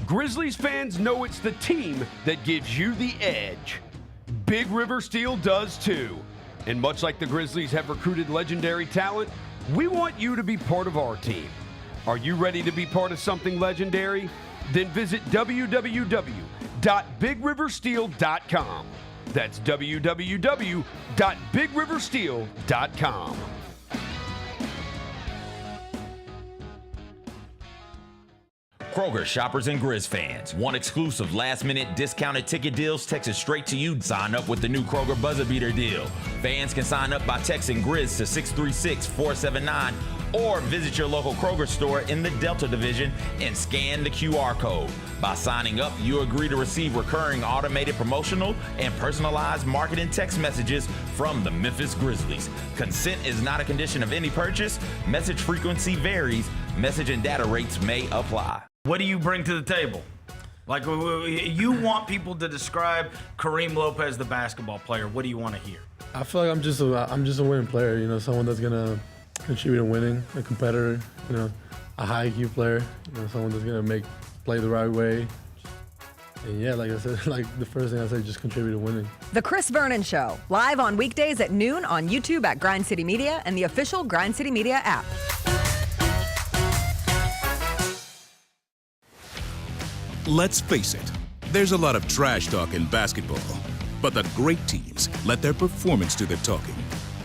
Grizzlies fans know it's the team that gives you the edge. Big River Steel does too. And much like the Grizzlies have recruited legendary talent, we want you to be part of our team. Are you ready to be part of something legendary? Then visit www.bigriversteel.com. That's www.bigriversteel.com. Kroger shoppers and Grizz fans. Want exclusive last-minute discounted ticket deals texted straight to you? Sign up with the new Kroger Buzzer Beater deal. Fans can sign up by texting Grizz to 636-479 or visit your local Kroger store in the Delta Division and scan the QR code. By signing up, you agree to receive recurring automated promotional and personalized marketing text messages from the Memphis Grizzlies. Consent is not a condition of any purchase. Message frequency varies. Message and data rates may apply. What do you bring to the table? Like, you want people to describe Kareem Lopez, the basketball player. What do you want to hear? I feel like I'm just a winning player, someone that's going to contribute in winning, a competitor, a high IQ player, someone that's going to play the right way. And yeah, like I said, the first thing I said, just contribute to winning. The Chris Vernon Show, live on weekdays at noon on YouTube at Grind City Media and the official Grind City Media app. Let's face it, there's a lot of trash talk in basketball, but the great teams let their performance do the talking.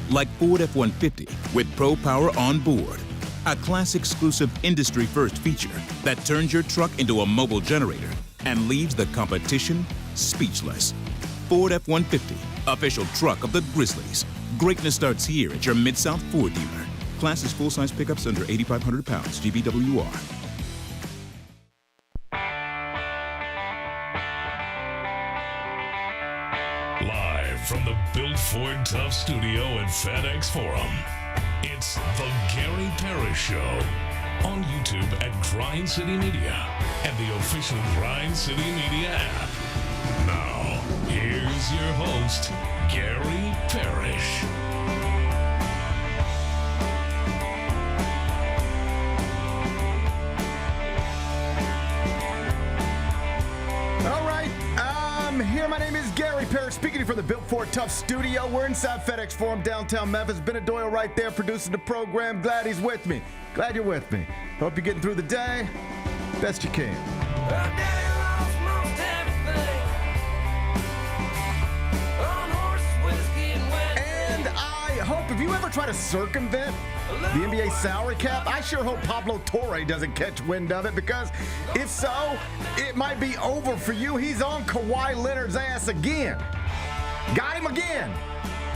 Like Ford F-150 with Pro Power on board, a class-exclusive industry-first feature that turns your truck into a mobile generator and leaves the competition speechless. Ford F-150, official truck of the Grizzlies. Greatness starts here at your Mid-South Ford dealer. Class is full-size pickups under 8,500 pounds, GVWR. From the Built Ford Tough studio at FedEx Forum, it's the Gary Parrish Show on YouTube at Grind City Media and the official Grind City Media app. Now, here's your host, Gary Parrish. Here, my name is Gary Parrish, speaking to you from the Built Ford Tough studio. We're inside FedEx Forum, downtown Memphis. Bennett Doyle right there producing the program. Glad he's with me. Glad you're with me. Hope you're getting through the day best you can. And I hope, if you ever try to circumvent the NBA salary cap, I sure hope Pablo Torre doesn't catch wind of it, because if so, it might be over for you. He's on Kawhi Leonard's ass again. Got him again.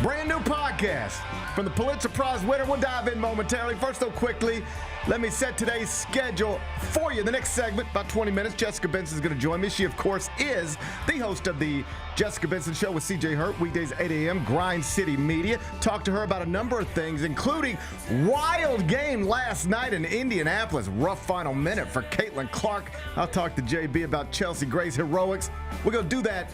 Brand new podcast from the Pulitzer Prize winner. We'll dive in momentarily. First, though, quickly, let me set today's schedule for you. The next segment, about 20 minutes, Jessica Benson is going to join me. She, of course, is the host of the Jessica Benson Show with CJ Hurt, weekdays 8 a.m., Grind City Media. Talk to her about a number of things, including wild game last night in Indianapolis. Rough final minute for Caitlin Clark. I'll talk to JB about Chelsea Gray's heroics. We're going to do that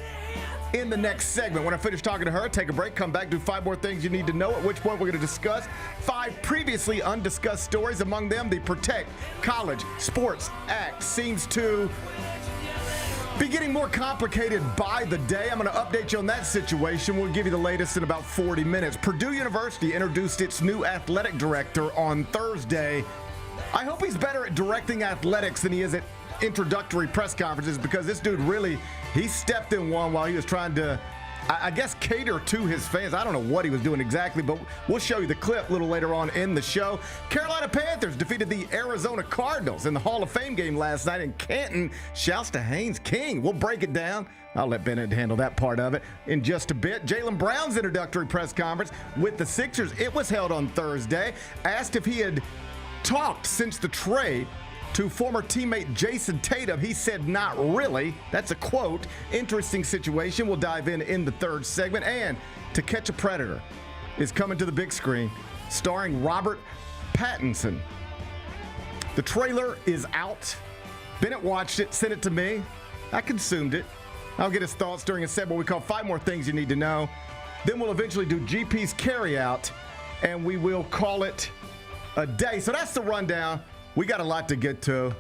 in the next segment. When I finish talking to her, take a break, come back, do 5 more things you need to know, at which point we're going to discuss 5 previously undiscussed stories. Among them, the Protect College Sports Act seems to be getting more complicated by the day. I'm going to update you on that situation. We'll give you the latest in about 40 minutes. Purdue University introduced its new athletic director on Thursday. I hope he's better at directing athletics than he is at introductory press conferences, because this dude really, he stepped in one while he was trying to, I guess, cater to his fans. I don't know what he was doing exactly, but we'll show you the clip a little later on in the show. Carolina Panthers defeated the Arizona Cardinals in the Hall of Fame game last night in Canton. Shouts to Haynes King. We'll break it down. I'll let Bennett handle that part of it in just a bit. Jaylen Brown's introductory press conference with the Sixers, it was held on Thursday. Asked if he had talked since the trade to former teammate Jason Tatum, he said not really. That's a quote. Interesting situation. We'll dive in the third segment. And To Catch a Predator is coming to the big screen, starring Robert Pattinson. The trailer is out. Bennett watched it, sent it to me. I consumed it. I'll get his thoughts during a segment we call 5 More Things You Need to Know. Then we'll eventually do GP's Carryout, and we will call it a day. So that's the rundown. We got a lot to get to.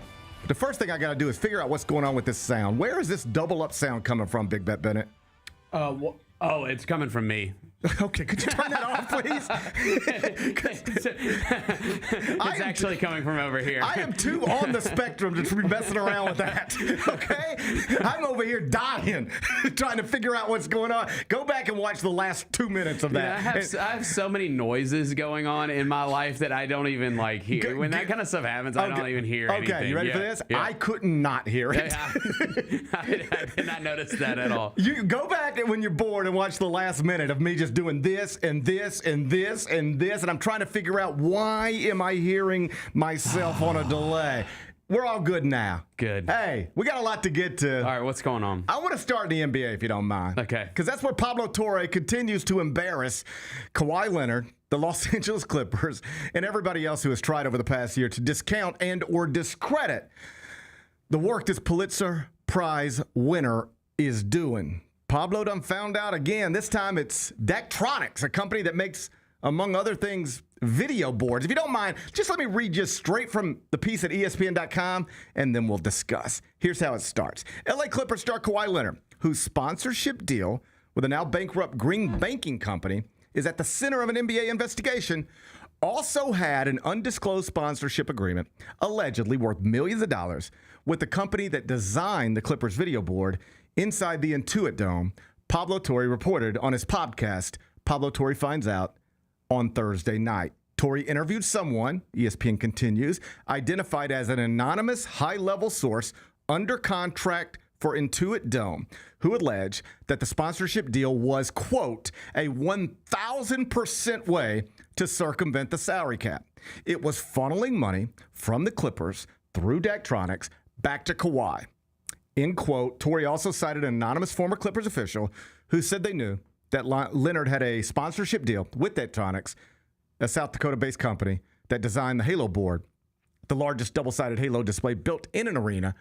The first thing I got to do is figure out what's going on with this sound. Where is this double up sound coming from, Big Bet Bennett? It's coming from me. Okay, could you turn that off, please? It's actually coming from over here. I am too on the spectrum to be messing around with that, okay? I'm over here dying, trying to figure out what's going on. Go back and watch the last 2 minutes of that. I have so many noises going on in my life that I don't even hear. When that kind of stuff happens, I don't even hear anything. Okay, you ready for this? Yeah. I couldn't not hear it. I did not notice that at all. You go back when you're bored and watch the last minute of me just doing this and this and this and this, and I'm trying to figure out why am I hearing myself on a delay. We're all good now. Good. Hey, we got a lot to get to. All right, what's going on? I want to start in the NBA if you don't mind. Okay. Because that's where Pablo Torre continues to embarrass Kawhi Leonard, the Los Angeles Clippers, and everybody else who has tried over the past year to discount and or discredit the work this Pulitzer Prize winner is doing. Pablo done found out again. This time it's Daktronics, a company that makes, among other things, video boards. If you don't mind, just let me read you straight from the piece at ESPN.com, and then we'll discuss. Here's how it starts. LA Clippers star Kawhi Leonard, whose sponsorship deal with a now bankrupt green banking company is at the center of an NBA investigation, also had an undisclosed sponsorship agreement, allegedly worth millions of dollars, with the company that designed the Clippers video board inside the Intuit Dome. Pablo Torre reported on his podcast, Pablo Torre Finds Out, on Thursday night. Torre interviewed someone, ESPN continues, identified as an anonymous high-level source under contract for Intuit Dome, who alleged that the sponsorship deal was, quote, a 1,000% way to circumvent the salary cap. It was funneling money from the Clippers through Daktronics back to Kawhi. End quote. Torre also cited an anonymous former Clippers official who said they knew that Leonard had a sponsorship deal with Daktronics, a South Dakota-based company that designed the Halo board, the largest double-sided Halo display built in an arena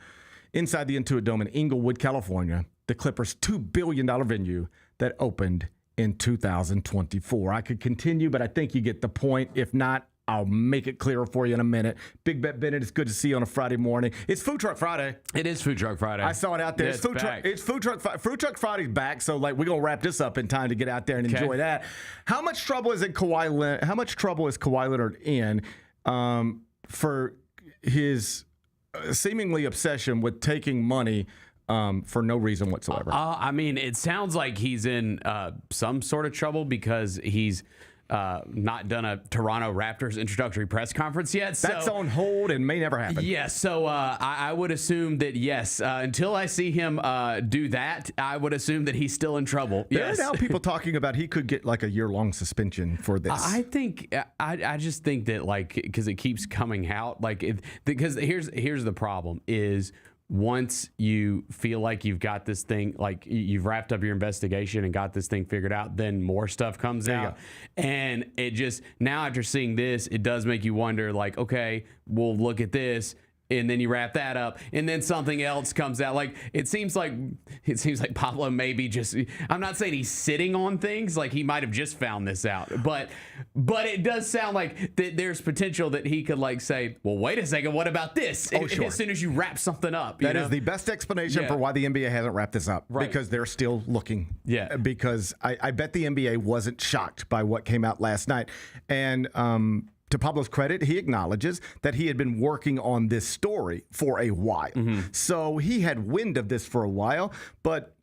inside the Intuit Dome in Inglewood, California, the Clippers' $2 billion venue that opened in 2024. I could continue, but I think you get the point. If not, I'll make it clearer for you in a minute. Big Bet Bennett, it's good to see you on a Friday morning. It's Food Truck Friday. It is Food Truck Friday. I saw it out there. Yeah, It's Food Truck Friday's back, so we're gonna wrap this up in time to get out there and enjoy that. How much trouble is Kawhi Leonard in for his seemingly obsession with taking money for no reason whatsoever? I mean, it sounds like he's in some sort of trouble because he's not done a Toronto Raptors introductory press conference yet. That's on hold and may never happen. Yes, so I would assume that, yes, until I see him do that, I would assume that he's still in trouble. There Yes. are now people talking about he could get like a year-long suspension for this. I think I just think that because it keeps coming out because here's the problem is once you feel like you've got this thing, like you've wrapped up your investigation and got this thing figured out, then more stuff comes out. And it just, now after seeing this, it does make you wonder, okay, we'll look at this. And then you wrap that up, and then something else comes out. It seems like Pablo maybe just. I'm not saying he's sitting on things. He might have just found this out, but it does sound like that there's potential that he could say, well, wait a second, what about this? Sure. As soon as you wrap something up, that is the best explanation for why the NBA hasn't wrapped this up, because they're still looking. Yeah, because I bet the NBA wasn't shocked by what came out last night, and to Pablo's credit, he acknowledges that he had been working on this story for a while. So he had wind of this for a while, but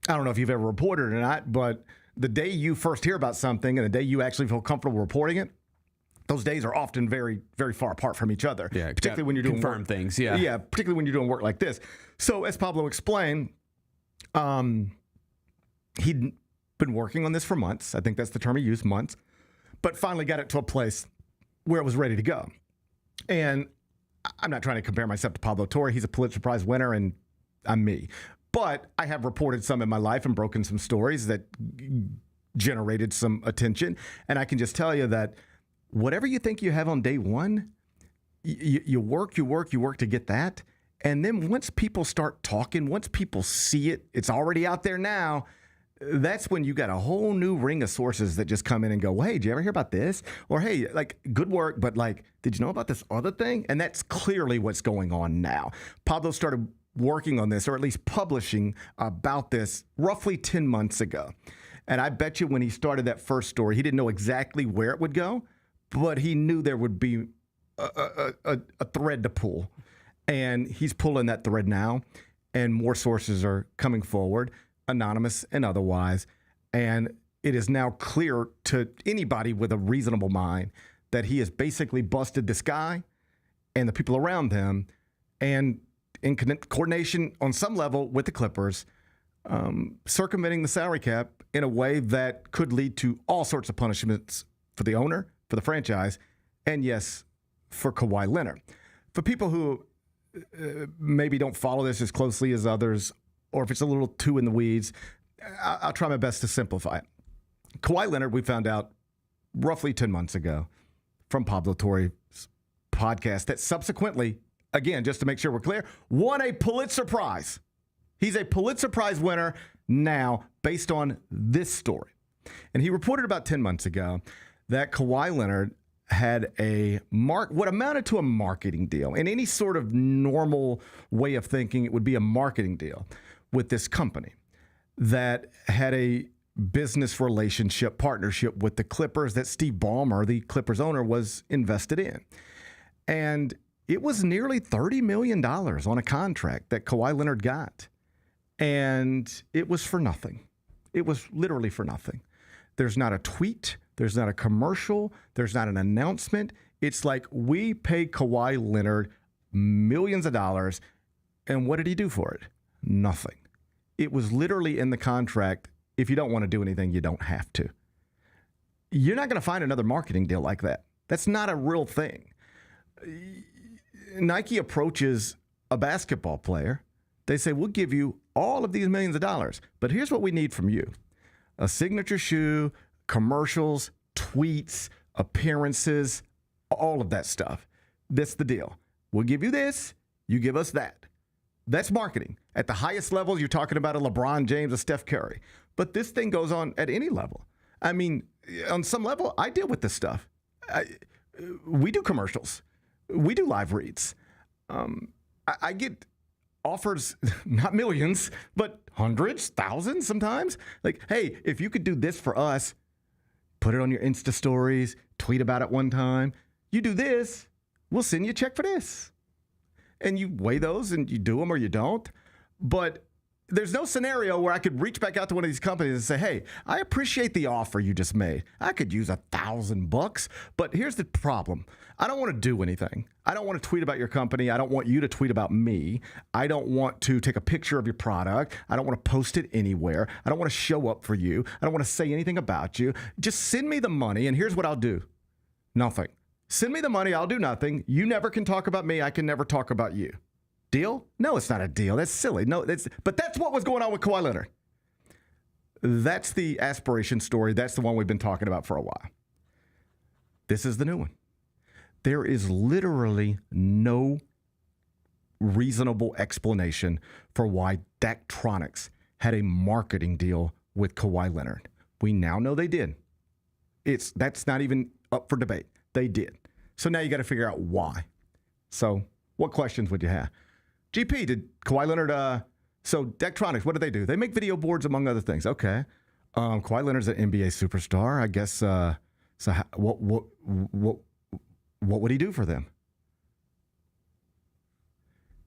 I don't know if you've ever reported it or not, but the day you first hear about something and the day you actually feel comfortable reporting it, those days are often very, very far apart from each other. Yeah, particularly when you're doing confirm work. Things. Yeah, yeah, particularly when you're doing work like this. So as Pablo explained, he'd been working on this for months. I think that's the term he used, months, but finally got it to a place where it was ready to go. And I'm not trying to compare myself to Pablo Torre. He's a Pulitzer Prize winner, and I'm me. But I have reported some in my life and broken some stories that generated some attention. And I can just tell you that whatever you think you have on day one, you work to get that. And then once people start talking, once people see it, it's already out there now, that's when you got a whole new ring of sources that just come in and go, well, hey, did you ever hear about this? Or, hey, like, good work, but, like, did you know about this other thing? And that's clearly what's going on now. Pablo started working on this, or at least publishing about this, roughly 10 months ago. And I bet you when he started that first story, he didn't know exactly where it would go, but he knew there would be a thread to pull. And he's pulling that thread now, and more sources are coming forward, anonymous and otherwise, and it is now clear to anybody with a reasonable mind that he has basically busted this guy and the people around him, and in coordination on some level with the Clippers, circumventing the salary cap in a way that could lead to all sorts of punishments for the owner, for the franchise, and yes, for Kawhi Leonard. For people who maybe don't follow this as closely as others, or if it's a little too in the weeds, I'll try my best to simplify it. Kawhi Leonard, we found out roughly 10 months ago from Pablo Torre's podcast that subsequently, again, just to make sure we're clear, won a Pulitzer Prize. He's a Pulitzer Prize winner now based on this story. And he reported about 10 months ago that Kawhi Leonard had what amounted to a marketing deal. In any sort of normal way of thinking, it would be a marketing deal with this company that had a business relationship, partnership with the Clippers that Steve Ballmer, the Clippers owner, was invested in. And it was nearly $30 million on a contract that Kawhi Leonard got. And it was for nothing. It was literally for nothing. There's not a tweet. There's not a commercial. There's not an announcement. It's like we paid Kawhi Leonard millions of dollars. And what did he do for it? Nothing. It was literally in the contract. If you don't want to do anything, you don't have to. You're not going to find another marketing deal like that. That's not a real thing. Nike approaches a basketball player. They say, we'll give you all of these millions of dollars, but here's what we need from you. A signature shoe, commercials, tweets, appearances, all of that stuff. That's the deal. We'll give you this, you give us that. That's marketing. At the highest levels, you're talking about a LeBron James, a Steph Curry. But this thing goes on at any level. I mean, on some level, I deal with this stuff. We do commercials. We do live reads. I get offers, not millions, but hundreds, thousands sometimes. Like, hey, if you could do this for us, put it on your Insta stories, tweet about it one time. You do this, we'll send you a check for this. And you weigh those and you do them or you don't. But there's no scenario where I could reach back out to one of these companies and say, hey, I appreciate the offer you just made. I could use $1,000, but here's the problem. I don't want to do anything. I don't want to tweet about your company. I don't want you to tweet about me. I don't want to take a picture of your product. I don't want to post it anywhere. I don't want to show up for you. I don't want to say anything about you. Just send me the money, and here's what I'll do. Nothing. Send me the money. I'll do nothing. You never can talk about me. I can never talk about you. Deal? No, it's not a deal. That's silly. No, but that's what was going on with Kawhi Leonard. That's the aspiration story. That's the one we've been talking about for a while. This is the new one. There is literally no reasonable explanation for why Daktronics had a marketing deal with Kawhi Leonard. We now know they did. That's not even up for debate. They did. So now you got to figure out why. So what questions would you have? GP, did Kawhi Leonard, so Daktronics, what do they do? They make video boards, among other things. Okay. Kawhi Leonard's an NBA superstar. I guess, so what would he do for them?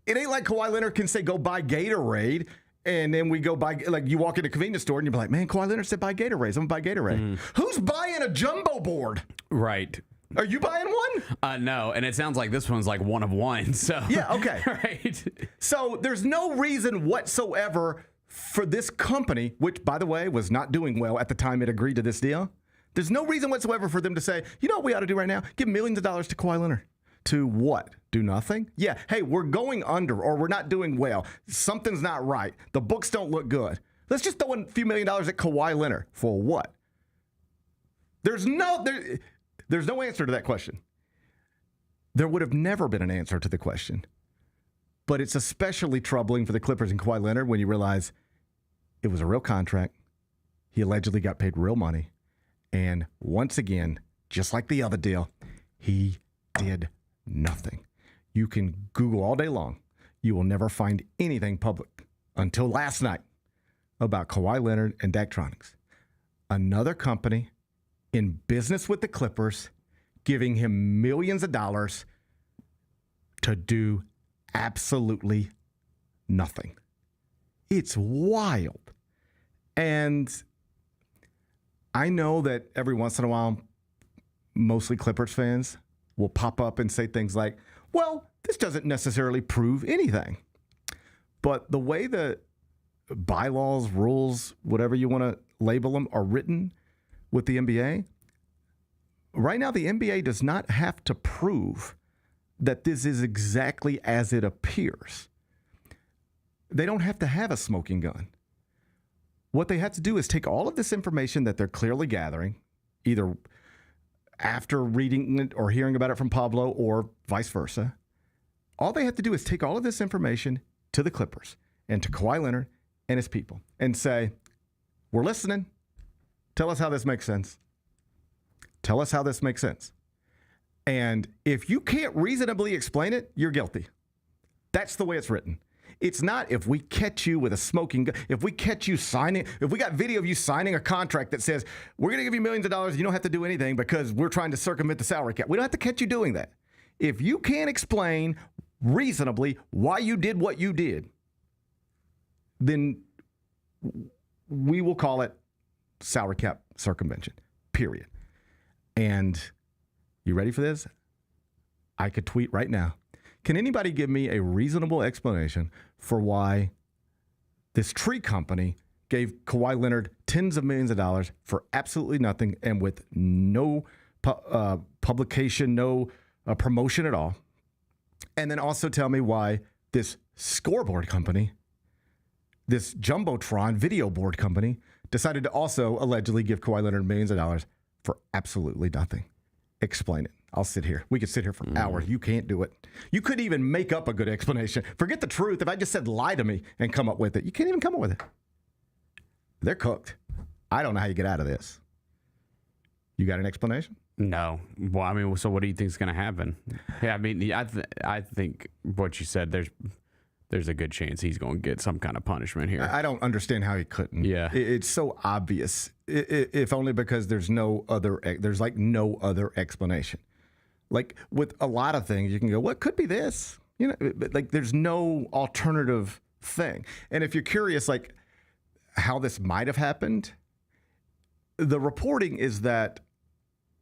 It ain't like Kawhi Leonard can say, go buy Gatorade, and then we go buy, like you walk in a convenience store and you're like, man, Kawhi Leonard said buy Gatorade. I'm going to buy Gatorade. Who's buying a jumbo board? Right. Are you buying one? No, and it sounds like this one's like one of one. So yeah, okay. Right. So there's no reason whatsoever for this company, which, by the way, was not doing well at the time it agreed to this deal. There's no reason whatsoever for them to say, you know what we ought to do right now? Give millions of dollars to Kawhi Leonard. To what? Do nothing? Yeah. Hey, we're going under, or we're not doing well. Something's not right. The books don't look good. Let's just throw in a few $1 million at Kawhi Leonard. For what? There's no answer to that question. There would have never been an answer to the question. But it's especially troubling for the Clippers and Kawhi Leonard when you realize it was a real contract. He allegedly got paid real money. And once again, just like the other deal, he did nothing. You can Google all day long. You will never find anything public until last night about Kawhi Leonard and Daktronics. Another company in business with the Clippers giving him millions of dollars to do absolutely nothing. It's wild. And I know that every once in a while, mostly Clippers fans will pop up and say things like, well, this doesn't necessarily prove anything. But the way the bylaws, rules, whatever you want to label them, are written with the NBA, right now the NBA does not have to prove that this is exactly as it appears. They don't have to have a smoking gun. What they have to do is take all of this information that they're clearly gathering, either after reading it or hearing about it from Pablo or vice versa. All they have to do is take all of this information to the Clippers and to Kawhi Leonard and his people and say, we're listening. Tell us how this makes sense. Tell us how this makes sense. And if you can't reasonably explain it, you're guilty. That's the way it's written. It's not if we catch you with a smoking gun, if we catch you signing, if we got video of you signing a contract that says, we're going to give you millions of dollars, you don't have to do anything because we're trying to circumvent the salary cap. We don't have to catch you doing that. If you can't explain reasonably why you did what you did, then we will call it salary cap circumvention, period. And you ready for this? I could tweet right now. Can anybody give me a reasonable explanation for why this tree company gave Kawhi Leonard tens of millions of dollars for absolutely nothing and with no publication, no promotion at all? And then also tell me why this scoreboard company, this Jumbotron video board company, decided to also allegedly give Kawhi Leonard millions of dollars for absolutely nothing. Explain it. I'll sit here. We could sit here for hours. You can't do it. You couldn't even make up a good explanation. Forget the truth. If I just said lie to me and come up with it, you can't even come up with it. They're cooked. I don't know how you get out of this. You got an explanation? No. Well, I mean, so what do you think is going to happen? Yeah, I mean, I think what you said, there's a good chance he's going to get some kind of punishment here. I don't understand how he couldn't. Yeah. It's so obvious, if only because there's no other explanation. Like with a lot of things, you can go, what could be this? You know, but like there's no alternative thing. And if you're curious, like how this might have happened, the reporting is that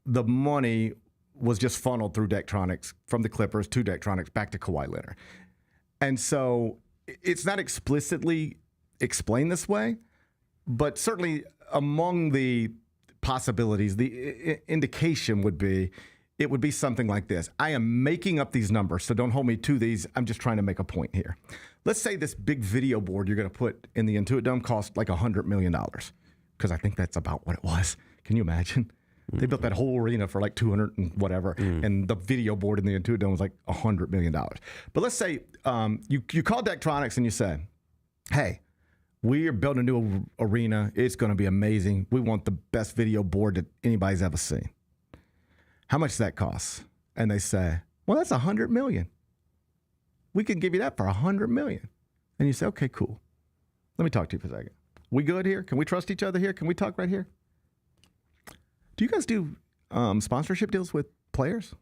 the money was just funneled through Daktronics from the Clippers to Daktronics back to Kawhi Leonard. And so it's not explicitly explained this way, but certainly among the possibilities, the indication would be, it would be something like this. I am making up these numbers, so don't hold me to these. I'm just trying to make a point here. Let's say this big video board you're going to put in the Intuit Dome cost like $100 million, because I think that's about what it was. Can you imagine? They built that whole arena for like 200 and whatever, and the video board in the Intuit Dome was like $100 million. But let's say you call Daktronics and you say, hey, we are building a new arena. It's going to be amazing. We want the best video board that anybody's ever seen. How much does that cost? And they say, well, that's $100 million. We can give you that for $100 million. And you say, okay, cool. Let me talk to you for a second. We good here? Can we trust each other here? Can we talk right here? Do you guys do sponsorship deals with players?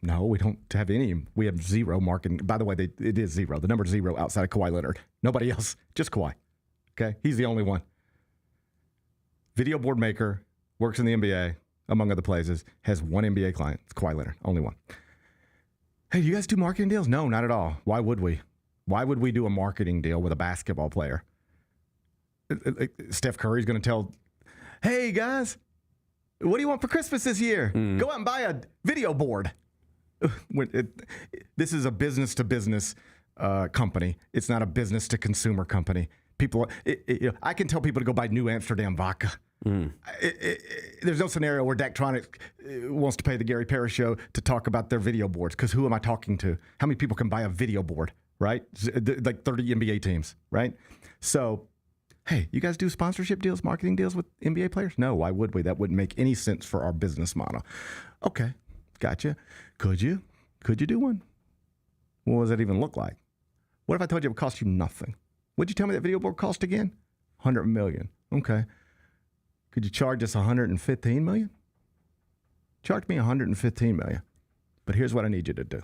No, we don't have any. We have zero marketing. By the way, it is zero. The number's zero outside of Kawhi Leonard. Nobody else, just Kawhi. Okay? He's the only one. Video board maker, works in the NBA, among other places, has one NBA client. It's Kawhi Leonard, only one. Hey, do you guys do marketing deals? No, not at all. Why would we? Why would we do a marketing deal with a basketball player? Steph Curry's going to tell, hey, guys, what do you want for Christmas this year? Go out and buy a video board. This is a business-to-business company. It's not a business-to-consumer company. I can tell people to go buy New Amsterdam vodka. There's no scenario where Daktronics wants to pay the Gary Parrish show to talk about their video boards, because who am I talking to? How many people can buy a video board, right? Like 30 NBA teams, right? So Hey, you guys do sponsorship deals, marketing deals with NBA players? No, why would we? That wouldn't make any sense for our business model. Okay, gotcha. Could you? Could you do one? What does that even look like? What if I told you it would cost you nothing? What'd you tell me that video board cost again? $100 million. Okay. Could you charge us $115 million? Charge me $115 million. But here's what I need you to do.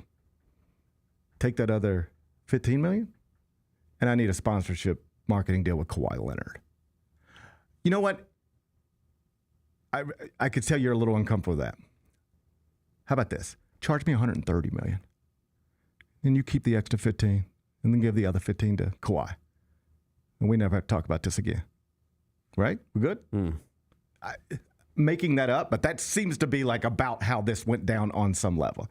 Take that other $15 million, and I need a sponsorship marketing deal with Kawhi Leonard. You know what? I could tell you're a little uncomfortable with that. How about this? Charge me $130 million. And you keep the extra 15 and then give the other 15 to Kawhi. And we never have to talk about this again. Right? We good? Making that up, but that seems to be like about how this went down on some level.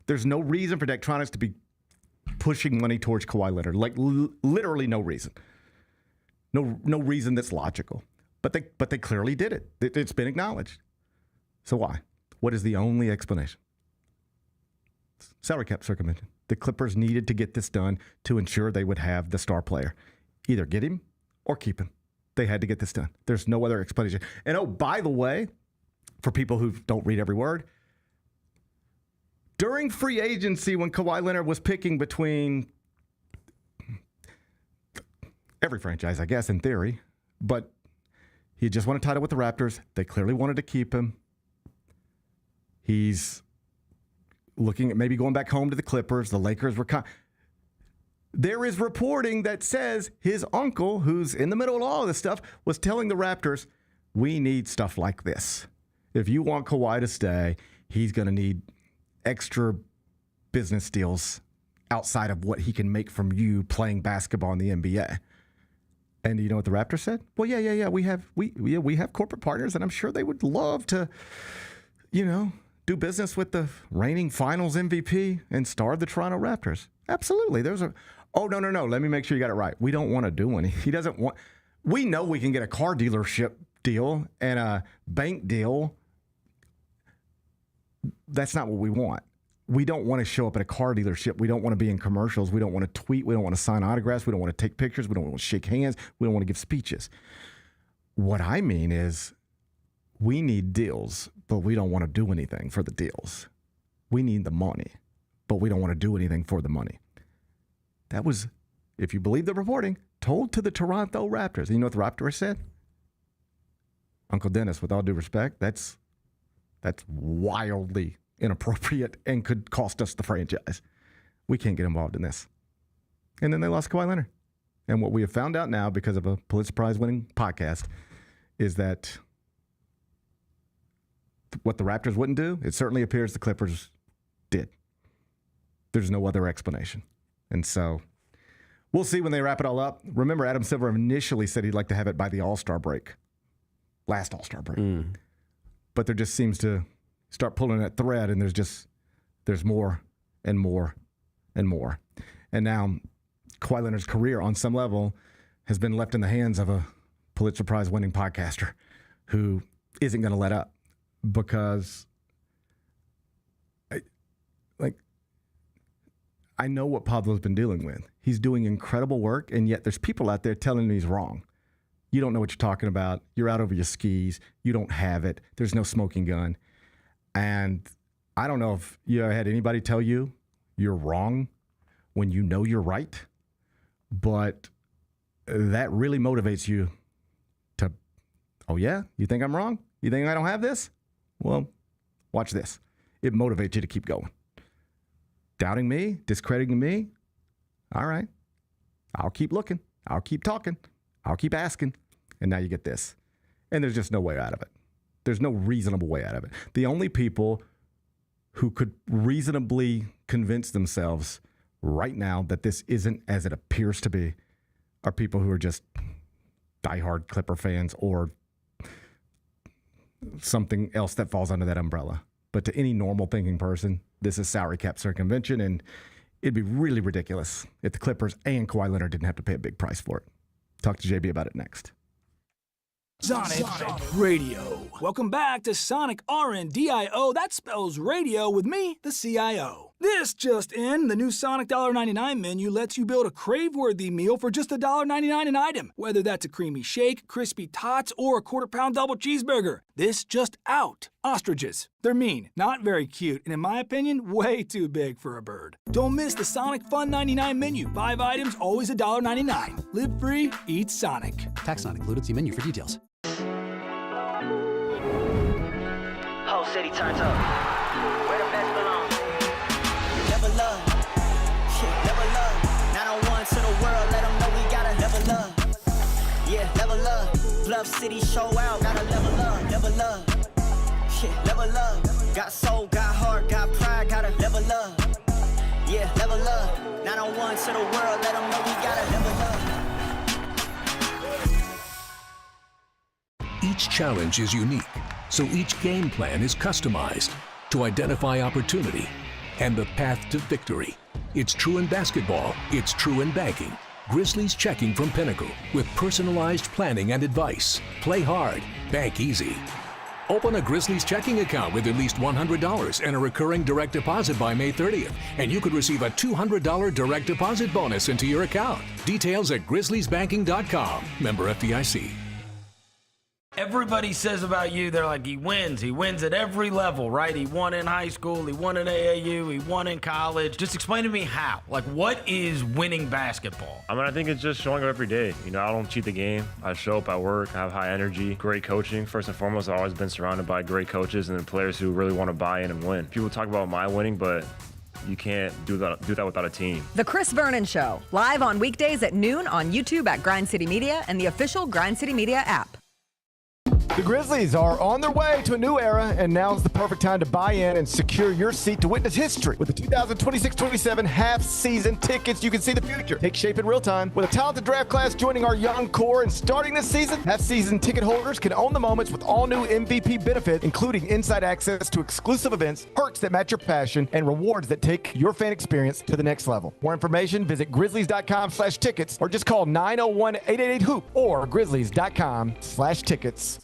There's no reason for Daktronics to be pushing money towards Kawhi Leonard. Like literally no reason. No reason that's logical. But they clearly did it. It's been acknowledged. So why? What is the only explanation? Salary cap circumvention. The Clippers needed to get this done to ensure they would have the star player. Either get him or keep him. They had to get this done. There's no other explanation. And oh, by the way, for people who don't read every word, during free agency when Kawhi Leonard was picking between every franchise, I guess, in theory, but he just won a title with the Raptors. They clearly wanted to keep him. He's looking at maybe going back home to the Clippers. The Lakers were There is reporting that says his uncle, who's in the middle of all of this stuff, was telling the Raptors, we need stuff like this. If you want Kawhi to stay, he's going to need extra business deals outside of what he can make from you playing basketball in the NBA. And you know what the Raptors said? Well, yeah. We have corporate partners, and I'm sure they would love to, do business with the reigning Finals MVP and star of the Toronto Raptors. Absolutely. Oh, no. Let me make sure you got it right. We don't want to do any. He doesn't want. We know we can get a car dealership deal and a bank deal. That's not what we want. We don't want to show up at a car dealership. We don't want to be in commercials. We don't want to tweet. We don't want to sign autographs. We don't want to take pictures. We don't want to shake hands. We don't want to give speeches. What I mean is we need deals, but we don't want to do anything for the deals. We need the money, but we don't want to do anything for the money. That was, if you believe the reporting, told to the Toronto Raptors. And you know what the Raptors said? Uncle Dennis, with all due respect, that's wildly inappropriate and could cost us the franchise. We can't get involved in this. And then they lost Kawhi Leonard. And what we have found out now, because of a Pulitzer Prize winning podcast, is that what the Raptors wouldn't do, it certainly appears the Clippers did. There's no other explanation. And so we'll see when they wrap it all up. Remember, Adam Silver initially said he'd like to have it by the All-Star break, last All-Star break. But there just seems to start pulling that thread, and there's more and more and more. And now Kawhi Leonard's career on some level has been left in the hands of a Pulitzer Prize winning podcaster who isn't going to let up, because I know what Pablo's been dealing with. He's doing incredible work, and yet there's people out there telling him he's wrong. You don't know what you're talking about. You're out over your skis. You don't have it. There's no smoking gun. And I don't know if you ever had anybody tell you you're wrong when you know you're right, but that really motivates you to, oh yeah, you think I'm wrong? You think I don't have this? Well, watch this. It motivates you to keep going. Doubting me, discrediting me, all right. I'll keep looking. I'll keep talking. I'll keep asking. And now you get this. And there's just no way out of it. There's no reasonable way out of it. The only people who could reasonably convince themselves right now that this isn't as it appears to be are people who are just diehard Clipper fans or something else that falls under that umbrella. But to any normal thinking person, this is salary cap circumvention, and it'd be really ridiculous if the Clippers and Kawhi Leonard didn't have to pay a big price for it. Talk to JB about it next. Sonic Radio. Welcome back to Sonic RNDIO. That spells radio with me, the CIO. This just in, the new Sonic $1.99 menu lets you build a crave-worthy meal for just $1.99 an item, whether that's a creamy shake, crispy tots, or a quarter-pound double cheeseburger. This just out. Ostriches. They're mean, not very cute, and in my opinion, way too big for a bird. Don't miss the Sonic Fun 99 menu. 5 items, always $1.99. Live free, eat Sonic. Tax not included. See menu for details. Whole city turns up. Where the best belong. Level up. Shit, level up. 901 to the world. Let them know we gotta level up. Yeah, level up. Bluff City show out. Gotta level up. Level up. Shit, level up. Got soul, got heart, got pride. Gotta level up. Yeah, level up. 901 to the world. Let them know we gotta level up. Each challenge is unique, so each game plan is customized to identify opportunity and the path to victory. It's true in basketball, it's true in banking. Grizzlies Checking from Pinnacle with personalized planning and advice. Play hard, bank easy. Open a Grizzlies checking account with at least $100 and a recurring direct deposit by May 30th, and you could receive a $200 direct deposit bonus into your account. Details at grizzliesbanking.com. Member FDIC. Everybody says about you, they're like, he wins at every level, right? He won in high school, he won in AAU, he won in college. Just explain to me how. Like, what is winning basketball? I mean, I think it's just showing up every day. You know, I don't cheat the game. I show up at work, I have high energy, great coaching. First and foremost, I've always been surrounded by great coaches and players who really want to buy in and win. People talk about my winning, but you can't do that without a team. The Chris Vernon Show, live on weekdays at noon on YouTube at Grind City Media and the official Grind City Media app. The Grizzlies are on their way to a new era, and now's the perfect time to buy in and secure your seat to witness history. With the 2026-27 half-season tickets, you can see the future take shape in real time. With a talented draft class joining our young core and starting this season, half-season ticket holders can own the moments with all new MVP benefits, including inside access to exclusive events, perks that match your passion, and rewards that take your fan experience to the next level. More information, visit grizzlies.com/tickets or just call 901-888-HOOP or grizzlies.com/tickets.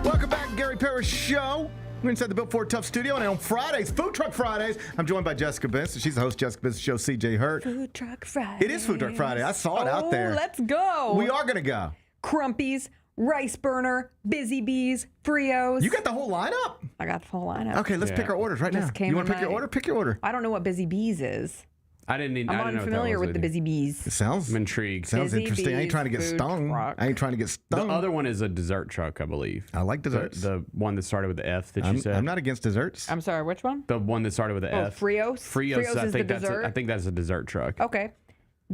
Welcome back, Gary Parrish Show. We're inside the Built Ford Tough studio, and on Fridays, Food Truck Fridays, I'm joined by Jessica Benson. She's the host of Jessica Benson's show, CJ Hurt. Food Truck Friday. It is Food Truck Friday. I saw it out there. Let's go. We are going to go. Crumpies, Rice Burner, Busy Bees, Frios. You got the whole lineup? I got the full lineup. Okay, let's pick our orders right now. You want to pick your order? Pick your order. I don't know what Busy Bees is. I didn't I'm know what that unfamiliar was with the Busy Bees. It sounds. I'm intrigued. Sounds Busy interesting. I ain't Bees trying to get food stung. truck. I ain't trying to get stung. The other one is a dessert truck, I believe. I like desserts. The one that started with the F that you said. I'm not against desserts. I'm sorry, which one? The one that started with the F. Frios? Frios, I is think the that's dessert? I think that's a dessert truck. Okay.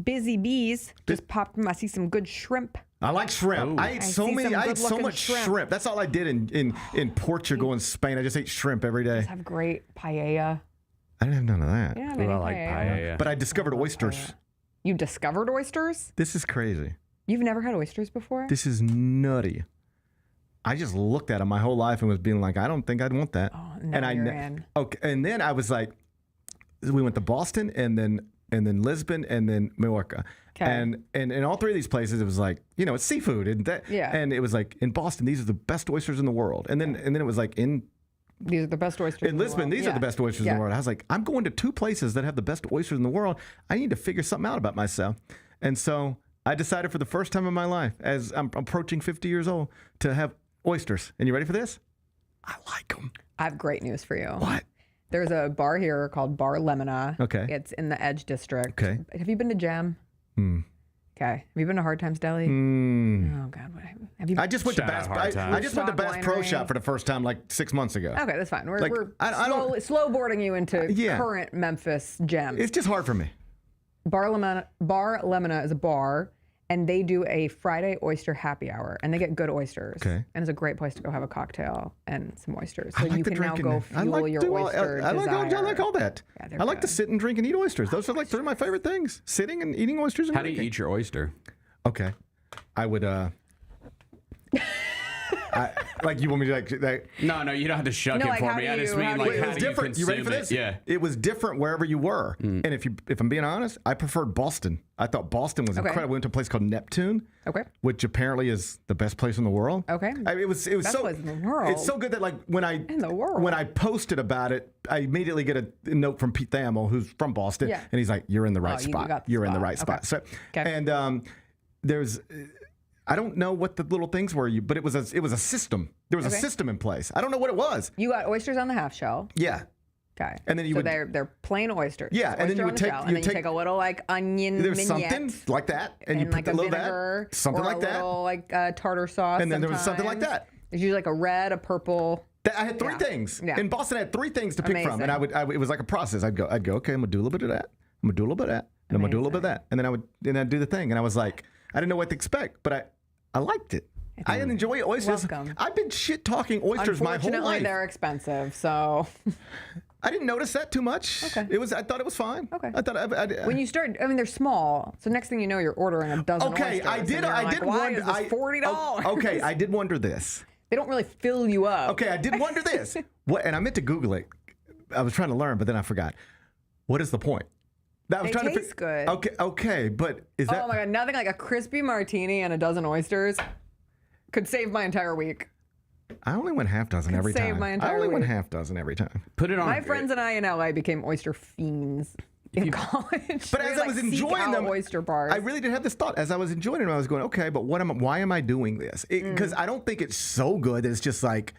Busy Bees just popped in. I see some good shrimp. I like shrimp. Ooh. I ate so much shrimp. shrimp. That's all I did in Portugal and Spain. I just ate shrimp every day. Just have great paella. I didn't have none of that. Yeah, Ooh, I like paella. But I discovered oysters. You discovered oysters? This is crazy. You've never had oysters before? This is nutty. I just looked at them my whole life and was being like, I don't think I'd want that. Oh, no, you're in. Okay, and then I was like, we went to Boston and then Lisbon and then Mallorca. Okay. And in all three of these places, it was like, you know, it's seafood. And and it was like, in Boston, these are the best oysters in the world. And then it was like, These are the best oysters in Lisbon, these are the best oysters in the world. I was like, I'm going to two places that have the best oysters in the world. I need to figure something out about myself. And so I decided for the first time in my life, as I'm approaching 50 years old, to have oysters. And you ready for this? I like them. I have great news for you. What? There's a bar here called Bar Lemona. Okay. It's in the Edge District. Okay. Have you been to Gem? Okay. Have you been to Hard Times Deli? Oh God, what have you? I just went to Shout out Bass. Hard I just went to Stop Bass Pro Winery. Shop for the first time like 6 months ago. Okay, that's fine. We're, Like, we're I don't- slow boarding you into Yeah. current Memphis Gem. It's just hard for me. Bar Lemona is a bar, and they do a Friday oyster happy hour, and they get good oysters. Okay. And it's a great place to go have a cocktail and some oysters. So I like you the can now drinking. go I fuel like your do all- oyster I like desire. all that. Yeah, they're I like to good. sit and drink and eat oysters. Those are like three of my favorite things. Sitting and eating oysters and How do you drinking. eat your oyster? Okay. I would Like you want me to like No, you don't have to shuck No, it like, for how me. do I just you- mean how do like you- it how was do you different. You ready for consume this? it? Yeah. It was different wherever you were. And if I'm being honest, I preferred Boston. I thought Boston was incredible. We went to a place called Neptune. Okay. Which apparently is the best place in the world. Okay. It was Best so place in the world? It's so good that like when I posted about it, I immediately get a note from Pete Thamel, who's from Boston, Yeah. and he's like, "You're in the right Oh, you spot. got the You're in the spot. right spot." Okay. So, Okay. and there's. I don't know what the little things were, but it was a system. There was a Okay. system in place. I don't know what it was. You got oysters on the half shell. Yeah. Okay. And then you would- they're plain oysters. Yeah, and then Oyster you on would the take- shell, you and then you take- take a little like onion There's mignonette something like that, and you put like a a little vinegar, that, something or like a that. little like tartar sauce. And then there was something like sometimes. that. There's usually like a red, a purple. I had three things. Yeah. In Boston, I had three things to pick from, Amazing. and it was like a process. I'd go, okay, I'm gonna do a little bit of that. I'm gonna do a little bit of that. And I'm gonna do a little bit of that. And then I'd do the thing. And I was like, I didn't know what to expect, but I liked it. I enjoy oysters. Welcome. I've been shit talking oysters my whole Unfortunately, life. they're expensive, so. I didn't notice that too much. Okay. I thought it was fine. Okay. I thought When you start, I mean, they're small. So next thing you know, you're ordering a dozen okay, oysters. I and did. you're I like, did Why wonder. is this $40? Okay, I did wonder this. They don't really fill you up. Okay, I did wonder this. What? And I meant to Google it. I was trying to learn, but then I forgot. What is the point? I was They trying taste to good. Okay, but is that? Oh my god, nothing like a crispy martini and a dozen oysters could save my entire week. I only went half dozen every save time. my I entire only went week. half dozen every time. Put it on. My friends and I in LA became oyster fiends in college. But We as would, I was like, seek enjoying out them, oyster bars. I really did have this thought as I was enjoying them. I was going, okay, but why am I doing this? Because I don't think it's so good that it's just like.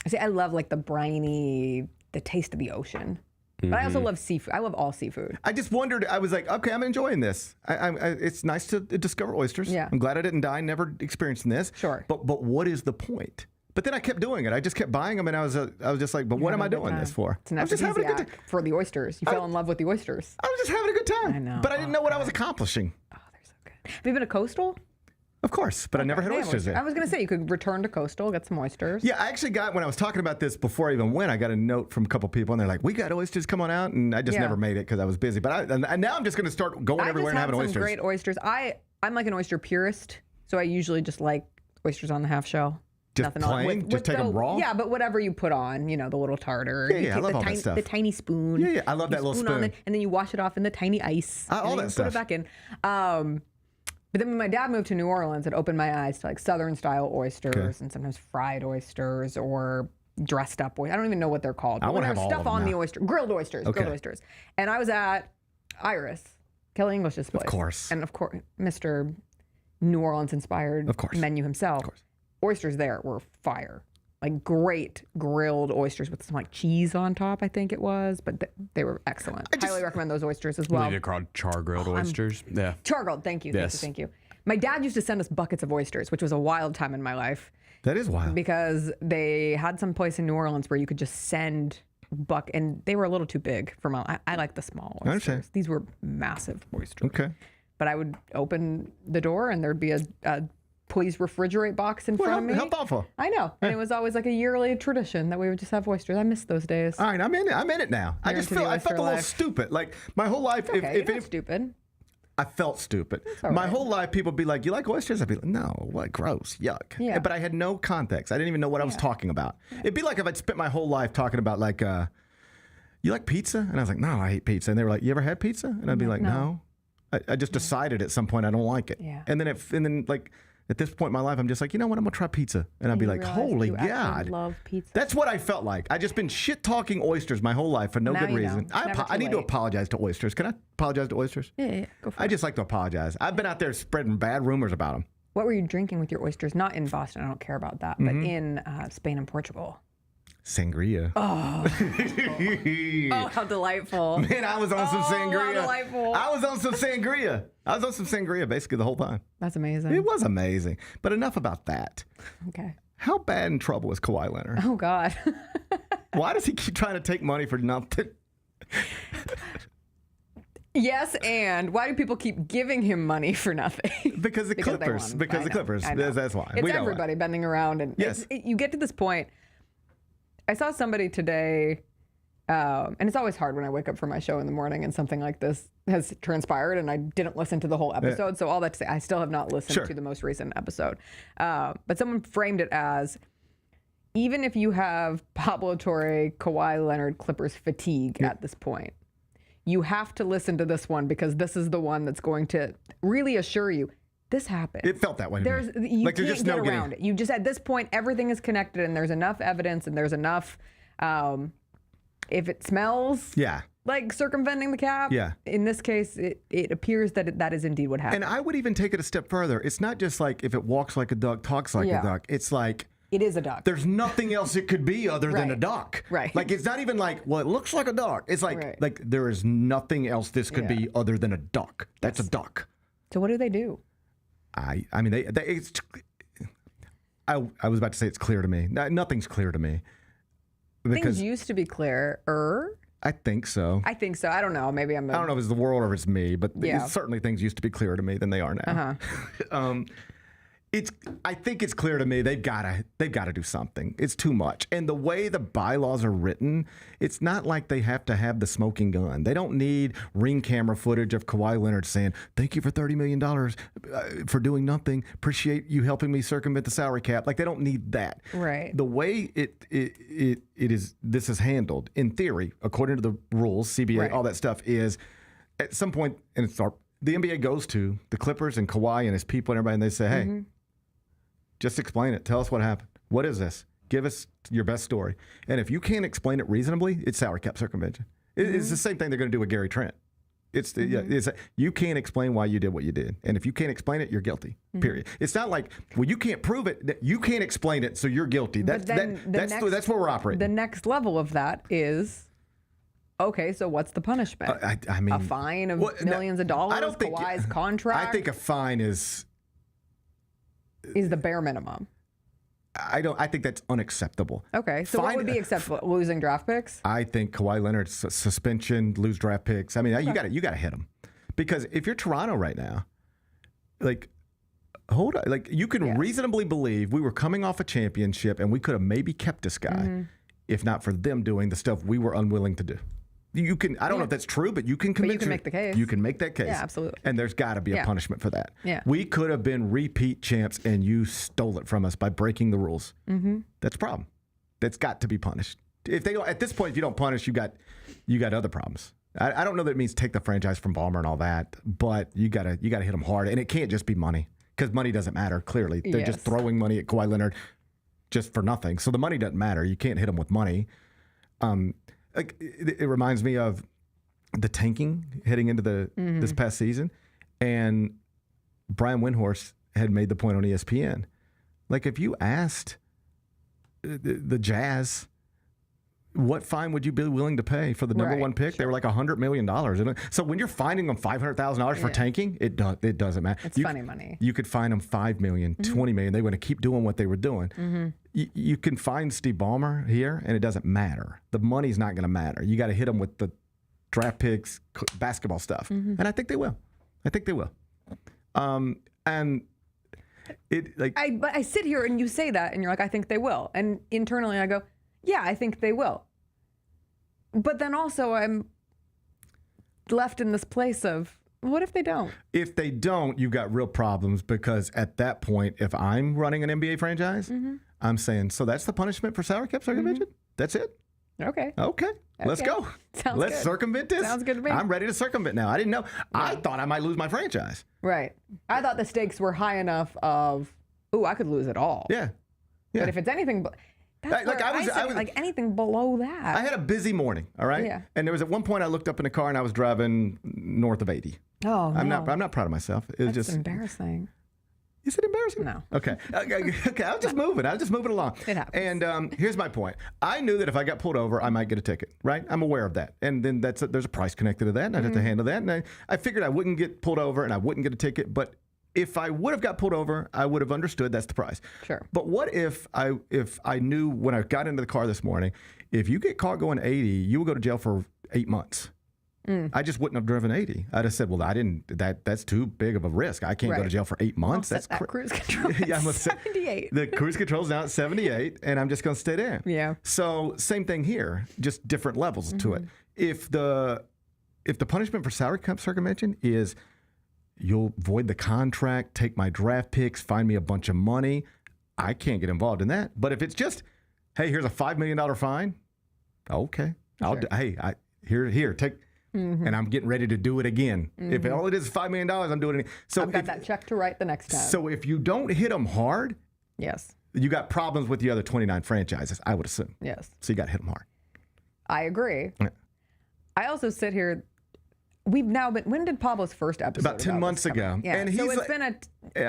See, I love like the briny, the taste of the ocean. But I also love seafood. I love all seafood. I just wondered. I was like, okay, I'm enjoying this. It's nice to discover oysters. Yeah. I'm glad I didn't die never experiencing this. Sure. But what is the point? But then I kept doing it. I just kept buying them, and I was just like, but what am I doing this for? It's an I was just having a good time. aphrodisiac for the oysters. You fell in love with the oysters. I was just having a good time. I know. But I didn't know what I was accomplishing. Oh, they're so good. Have you been to Coastal? Of course, but I never had They have oysters there. I was going to say you could return to Coastal, get some oysters. Yeah, I actually got, when I was talking about this before I even went, I got a note from a couple people, and they're like, we got oysters, come on out. And I just never made it because I was busy. But and now I'm just going to start going everywhere and having some oysters. great oysters. I'm like an oyster purist, so I usually just like oysters on the half shell. Just Nothing on plain? Just take 'em raw? Yeah, but whatever you put on, the little tartar. Yeah, you yeah, I take love the all that tiny, stuff. The tiny spoon. Yeah, I love you that little on spoon. it, and then you wash it off in the tiny ice. All and that then you stuff. Put it back in. But then when my dad moved to New Orleans, it opened my eyes to like Southern style oysters and sometimes fried oysters or dressed up oysters. I don't even know what they're called. I But when wanna there's have all stuff of them on now. the oyster, grilled oysters, Okay. grilled oysters. And I was at Iris, Kelly English's place. Of course. And of course, Mr. New Orleans inspired menu himself. Of course. Oysters there were fire. Like great grilled oysters with some like cheese on top, I think it was, but they were excellent. Highly recommend those oysters as I well. believe they're called char grilled oysters. Yeah. Char-grilled, thank you, Yes. thank you. My dad used to send us buckets of oysters, which was a wild time in my life. That is wild. Because they had some place in New Orleans where you could just send and they were a little too big for my. I like the small I understand. oysters. These were massive oysters. Okay. But I would open the door and there'd be a please refrigerate box in front of me. How thoughtful. I know. And it was always like a yearly tradition that we would just have oysters. I miss those days. All right, I'm in it now. I You're just into the I felt oyster a little life. stupid. Like my whole life, Okay, if you're not stupid. I felt stupid. all My right. whole life, people would be like, "You like oysters?" I'd be like, "No, what? Gross, yuck." Yeah. But I had no context. I didn't even know what I was talking about. It'd be like if I'd spent my whole life talking about like, "You like pizza?" And I was like, "No, I hate pizza." And they were like, "You ever had pizza?" And I'd be like, "No." I just decided at some point I don't like it. Yeah. And then like at this point in my life, I'm just like, you know what? I'm gonna try pizza. And I'd be you like, realize "Holy you actually God!" love pizza. That's what I felt like. I just been shit talking oysters my whole life for no Now good you know. reason. It's never I too need to late. apologize to oysters. Can I apologize to oysters? Yeah, go for I it. just like to apologize. I've been out there spreading bad rumors about them. What were you drinking with your oysters? Not in Boston. I don't care about that. But Mm-hmm. in Spain and Portugal. Sangria. Oh, how delightful. Man, I was on some sangria. How delightful. I was on some sangria basically the whole time. That's amazing. It was amazing. But enough about that. Okay. How bad in trouble is Kawhi Leonard? Oh, God. Why does he keep trying to take money for nothing? Yes, and why do people keep giving him money for nothing? Because the they Clippers. won. Because I the know, Clippers. I know. That's why. It's We know why. everybody bending around. And Yes. you get to this point. I saw somebody today And it's always hard when I wake up for my show in the morning and something like this has transpired and I didn't listen to the whole episode. So all that to say, I still have not listened to the most recent episode. But someone framed it as, even if you have Pablo Torre, Kawhi Leonard, Clippers fatigue at this point, you have to listen to this one because this is the one that's going to really assure you this happened. It felt that way to me. You like can't just get no around it. You just, at this point, everything is connected and there's enough evidence and there's enough, if it smells like circumventing the cap, in this case, it appears that that is indeed what happened. And I would even take it a step further. It's not just like if it walks like a duck, talks like a duck. It's like, it is a duck. There's nothing else it could be other than a duck. Right. Like, it's not even like, well, it looks like a duck. It's like, there is nothing else this could be other than a duck. That's a duck. So what do they do? I mean, I was about to say it's clear to me. Nothing's clear to me. Things used to be clearer. I think so. I don't know. Maybe I don't know if it's the world or it's me, but certainly things used to be clearer to me than they are now. I think it's clear to me they've got to do something. It's too much. And the way the bylaws are written, it's not like they have to have the smoking gun. They don't need ring camera footage of Kawhi Leonard saying, "Thank you for $30 million for doing nothing. Appreciate you helping me circumvent the salary cap." Like, they don't need that. Right. The way this is handled, in theory, according to the rules, CBA, all that stuff, is at some point, and the NBA goes to the Clippers and Kawhi and his people and everybody, and they say, "Hey, just explain it. Tell us what happened. What is this? Give us your best story." And if you can't explain it reasonably, it's salary cap circumvention. It's the same thing they're going to do with Gary Trent. It's you can't explain why you did what you did, and if you can't explain it, you're guilty. Period. It's not like, well, you can't prove it. You can't explain it, so you're guilty. That's where we're operating. The next level of that is, okay, so what's the punishment? I mean, a fine of millions of dollars. I don't think Kawhi's contract. I think a fine is the bare minimum. I think that's unacceptable. Okay, so what would be acceptable? Losing draft picks? I think Kawhi Leonard's suspension, lose draft picks. I mean, you got to hit him, because if you're Toronto right now, like, hold on, like, you can reasonably believe we were coming off a championship and we could have maybe kept this guy if not for them doing the stuff we were unwilling to do. You can. I don't know if that's true, but you can convince. But you can make the case. You can make that case. Yeah, absolutely. And there's got to be a punishment for that. Yeah. We could have been repeat champs, and you stole it from us by breaking the rules. That's a problem. That's got to be punished. If they don't, at this point, if you don't punish, you got other problems. I don't know that it means take the franchise from Ballmer and all that, but you gotta hit them hard, and it can't just be money, because money doesn't matter. Clearly, they're just throwing money at Kawhi Leonard just for nothing. So the money doesn't matter. You can't hit them with money. Like, it reminds me of the tanking heading into this past season, and Brian Windhorst had made the point on ESPN. Like, if you asked the Jazz, what fine would you be willing to pay for the number one pick? They were like $100 million. So when you're fining them $500,000 for tanking, it doesn't matter. It's funny money. You could fine them $5 million, $20 million. They want to keep doing what they were doing. You can fine Steve Ballmer here, and it doesn't matter. The money's not going to matter. You got to hit them with the draft picks, basketball stuff, and I think they will. And it, like, but I sit here and you say that, and you're like, I think they will, and internally I go, yeah, I think they will. But then also I'm left in this place of, what if they don't? If they don't, you've got real problems, because at that point, if I'm running an NBA franchise, I'm saying, so that's the punishment for salary cap circumvention? That's it? Okay. Let's go. Let's circumvent this. Sounds good to me. I'm ready to circumvent now. I didn't know. I thought I might lose my franchise. Right. I thought the stakes were high enough of, I could lose it all. Yeah. But if it's anything... I was like anything below that. I had a busy morning, all right? Yeah. And there was at one point I looked up in the car and I was driving north of 80. Oh, I'm not proud of myself. That's just embarrassing. Is it embarrassing? No. Okay. I was just moving along. It happens. And here's my point. I knew that if I got pulled over, I might get a ticket, right? I'm aware of that. And then there's a price connected to that, and I have to handle that. And I figured I wouldn't get pulled over and I wouldn't get a ticket, but if I would have got pulled over, I would have understood that's the price. Sure. But what if I knew when I got into the car this morning, if you get caught going 80, you will go to jail for 8 months. I just wouldn't have driven 80. I'd have said, well, that's too big of a risk. I can't go to jail for 8 months. That's cruise control. Yeah, I'm 78. The cruise control's now at 78, and I'm just going to stay there. Yeah. So same thing here, just different levels to it. If the punishment for salary cap circumvention is you'll void the contract, take my draft picks, find me a bunch of money, I can't get involved in that. But if it's just, hey, here's a $5 million fine, okay. Here, take, and I'm getting ready to do it again. If all it is $5 million, I'm doing it. So I've got that check to write the next time. So if you don't hit them hard, yes, you got problems with the other 29 franchises, I would assume. Yes. So you got to hit them hard. I agree. Yeah. I also sit here. We've now been. When did Pablo's first episode? About 10 months ago. Yeah. And so it's been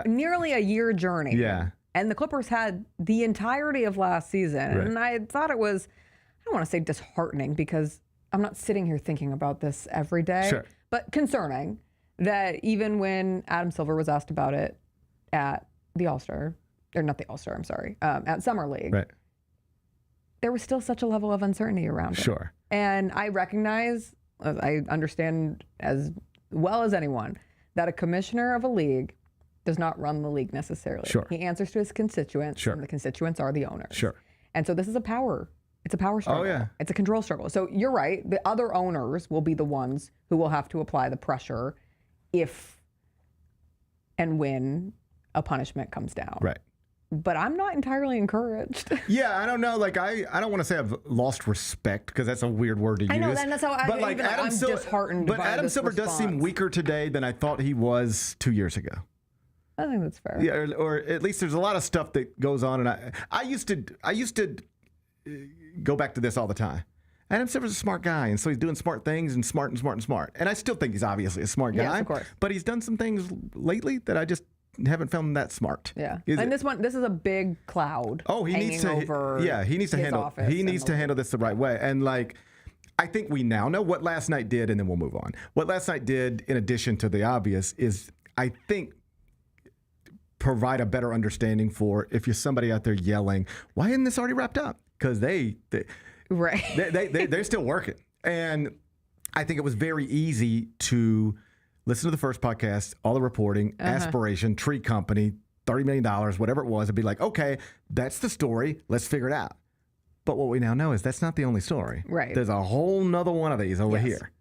nearly a year journey. Yeah. And the Clippers had the entirety of last season, Right. and I thought it was. I don't want to say disheartening because I'm not sitting here thinking about this every day. Sure. But concerning that even when Adam Silver was asked about it at the All-Star, or not the All-Star, I'm sorry, at Summer League, Right. there was still such a level of uncertainty around it. Sure. And I recognize, I understand as well as anyone, that a commissioner of a league does not run the league necessarily. Sure. He answers to his constituents, Sure. and the constituents are the owners. Sure. And so this is it's a power struggle. Oh, yeah. It's a control struggle. So you're right. The other owners will be the ones who will have to apply the pressure if and when a punishment comes down. Right. But I'm not entirely encouraged. Yeah, I don't know. Like, I don't want to say I've lost respect because that's a weird word to use. I know, and that's how but like I'm disheartened But by Adam this Silver does seem response. weaker today than I thought he was 2 years ago. I think that's fair. Yeah, or at least there's a lot of stuff that goes on, and I used to go back to this all the time. Adam Silver's a smart guy, and so he's doing smart things and smart and smart and smart. And I still think he's obviously a smart guy. Yes, of course. But he's done some things lately that I just haven't found him that smart. Yeah. Is And it? this is a big cloud. Oh, he needs to. over He needs to his handle. office He and needs the to handle this the right way. And like, I think we now know what last night did, and then we'll move on. What last night did, in addition to the obvious, is I think provide a better understanding for if you're somebody out there yelling, "Why isn't this already wrapped up?" Because right. they're still working, and I think it was very easy to listen to the first podcast, all the reporting, aspiration, tree company, $30 million, whatever it was, and be like, okay, that's the story. Let's figure it out. But what we now know is that's not the only story. Right. There's a whole nother one of these over here.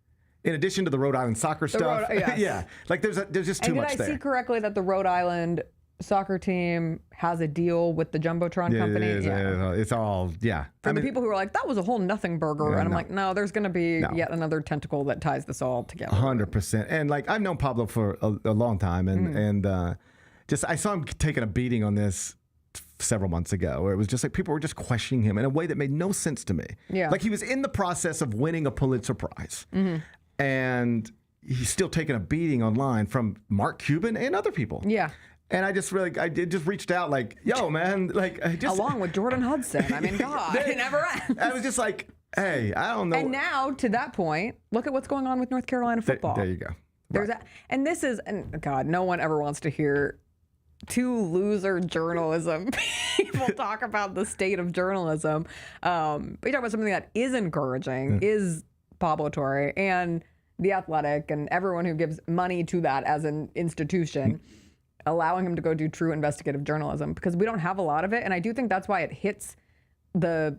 In addition to the Rhode Island soccer stuff. Yes. Yeah. Like there's just too much there. there. Did I see correctly that the Rhode Island soccer team has a deal with the Jumbotron company? It is. It's all, yeah. For the people who are like, that was a whole nothing burger. And I'm like, no, there's going to be yet another tentacle that ties this all together. 100%. And like, I've known Pablo for a long time. And just, I saw him taking a beating on this several months ago, where it was just like people were just questioning him in a way that made no sense to me. Yeah. Like he was in the process of winning a Pulitzer Prize. And he's still taking a beating online from Mark Cuban and other people. Yeah. And I just reached out like, yo, man, like, along with Jordan Hudson. I mean, God, it never ends. I was just like, hey, I don't know. And now, to that point, look at what's going on with North Carolina football. There you go. There's and this is, and God, no one ever wants to hear two loser journalism people talk about the state of journalism. But you talk about something that is encouraging, is Pablo Torre and The Athletic and everyone who gives money to that as an institution. Allowing him to go do true investigative journalism, because we don't have a lot of it. And I do think that's why it hits the